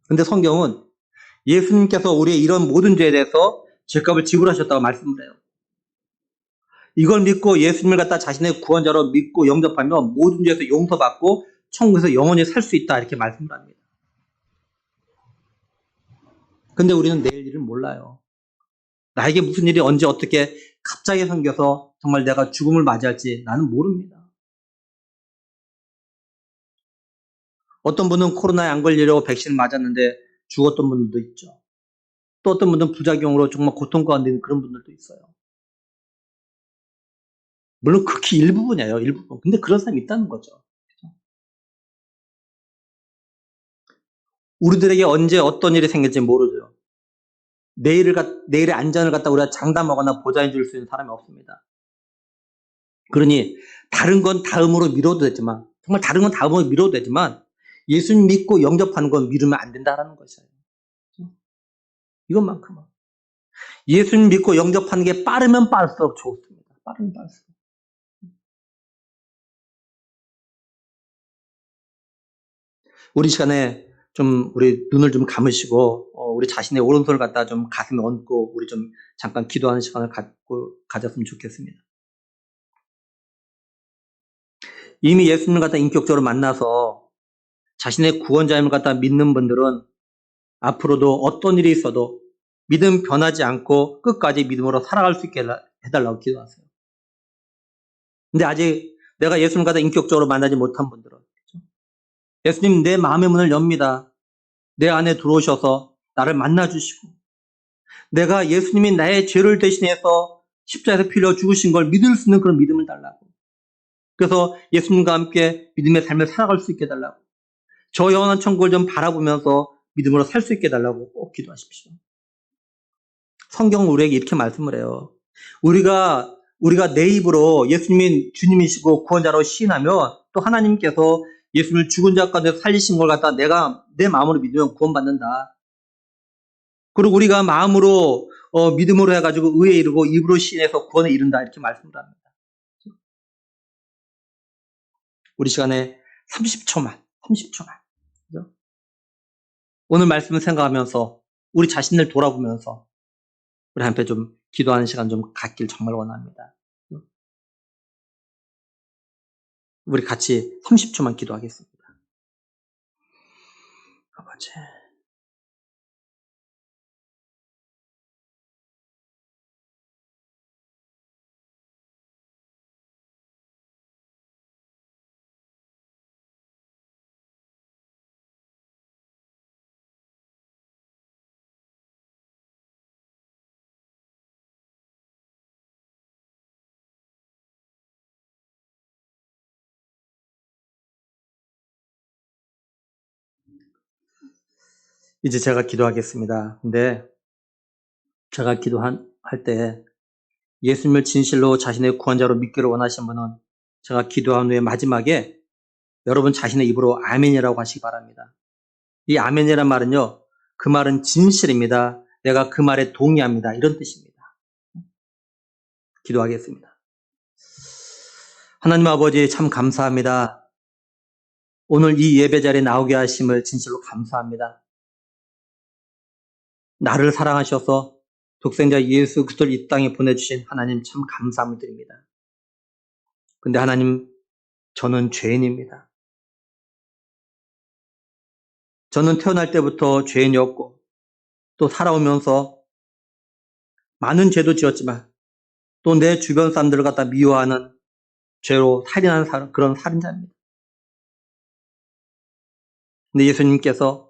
근데 성경은 예수님께서 우리의 이런 모든 죄에 대해서 죄값을 지불하셨다고 말씀을 해요. 이걸 믿고 예수님을 갖다 자신의 구원자로 믿고 영접하면 모든 죄에서 용서받고 천국에서 영원히 살 수 있다 이렇게 말씀을 합니다. 근데 우리는 내일 일을 몰라요. 나에게 무슨 일이 언제 어떻게 갑자기 생겨서 정말 내가 죽음을 맞이할지 나는 모릅니다. 어떤 분은 코로나에 안 걸리려고 백신을 맞았는데 죽었던 분들도 있죠. 또 어떤 분들은 부작용으로 정말 고통 가운데 있는 그런 분들도 있어요. 물론 극히 일부분이에요, 일부분. 근데 그런 사람이 있다는 거죠. 우리들에게 언제 어떤 일이 생길지 모르죠. 내일의 안전을 갖다 우리가 장담하거나 보장해 줄 수 있는 사람이 없습니다. 그러니 다른 건 다음으로 미뤄도 되지만 정말 다른 건 다음으로 미뤄도 되지만 예수님 믿고 영접하는 건 미루면 안 된다라는 것이에요. 이것만큼은. 예수님 믿고 영접하는 게 빠르면 빠를수록 좋습니다. 빠르면 빠를수록. 우리 시간에 좀 우리 눈을 좀 감으시고 우리 자신의 오른손을 갖다 좀 가슴에 얹고 우리 좀 잠깐 기도하는 시간을 가졌으면 좋겠습니다. 이미 예수님을 갖다 인격적으로 만나서 자신의 구원자임을 갖다 믿는 분들은 앞으로도 어떤 일이 있어도 믿음 변하지 않고 끝까지 믿음으로 살아갈 수 있게 해달라고 기도하세요. 근데 아직 내가 예수님을 갖다 인격적으로 만나지 못한 분들은 예수님 내 마음의 문을 엽니다. 내 안에 들어오셔서 나를 만나주시고 내가 예수님이 나의 죄를 대신해서 십자가에서 피 흘려 죽으신 걸 믿을 수 있는 그런 믿음을 달라고. 그래서 예수님과 함께 믿음의 삶을 살아갈 수 있게 해달라고. 저 영원한 천국을 좀 바라보면서 믿음으로 살 수 있게 해달라고 꼭 기도하십시오. 성경은 우리에게 이렇게 말씀을 해요. 우리가 내 입으로 예수님이 주님이시고 구원자로 시인하면 또 하나님께서 예수님을 죽은 자 가운데 살리신 걸 갖다 내가 내 마음으로 믿으면 구원받는다. 그리고 우리가 마음으로 믿음으로 해가지고 의에 이르고 입으로 시인해서 구원에 이른다 이렇게 말씀을 합니다. 우리 시간에 30초만. 그죠? 오늘 말씀을 생각하면서 우리 자신을 돌아보면서 우리 한테 좀 기도하는 시간 좀 갖길 정말 원합니다. 우리 같이 30초만 기도하겠습니다. 아버지. 이제 제가 기도하겠습니다. 근데 제가 기도할 때 예수님을 진실로 자신의 구원자로 믿기를 원하시는 분은 제가 기도한 후에 마지막에 여러분 자신의 입으로 아멘이라고 하시기 바랍니다. 이 아멘이란 말은요, 그 말은 진실입니다. 내가 그 말에 동의합니다. 이런 뜻입니다. 기도하겠습니다. 하나님 아버지 참 감사합니다. 오늘 이 예배 자리에 나오게 하심을 진실로 감사합니다. 나를 사랑하셔서 독생자 예수 그리스도를 이 땅에 보내주신 하나님 참 감사함을 드립니다. 근데 하나님, 저는 죄인입니다. 저는 태어날 때부터 죄인이었고 또 살아오면서 많은 죄도 지었지만 또 내 주변 사람들을 갖다 미워하는 죄로 살인하는 그런 살인자입니다. 근데 예수님께서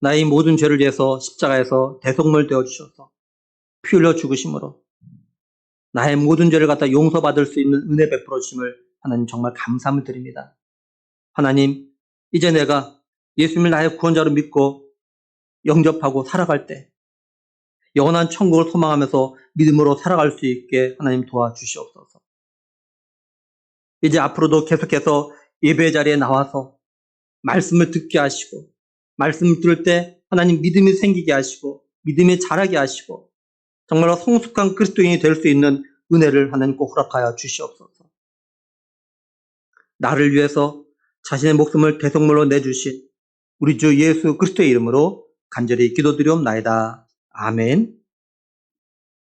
나의 모든 죄를 위해서 십자가에서 대속물 되어주셔서 피 흘려 죽으심으로 나의 모든 죄를 갖다 용서받을 수 있는 은혜 베풀어 주심을 하나님 정말 감사함을 드립니다. 하나님, 이제 내가 예수님을 나의 구원자로 믿고 영접하고 살아갈 때 영원한 천국을 소망하면서 믿음으로 살아갈 수 있게 하나님 도와주시옵소서. 이제 앞으로도 계속해서 예배 자리에 나와서 말씀을 듣게 하시고 말씀을 들을 때 하나님 믿음이 생기게 하시고 믿음이 자라게 하시고 정말로 성숙한 그리스도인이 될 수 있는 은혜를 하나님 꼭 허락하여 주시옵소서. 나를 위해서 자신의 목숨을 대속물로 내주신 우리 주 예수 그리스도의 이름으로 간절히 기도드리옵나이다. 아멘.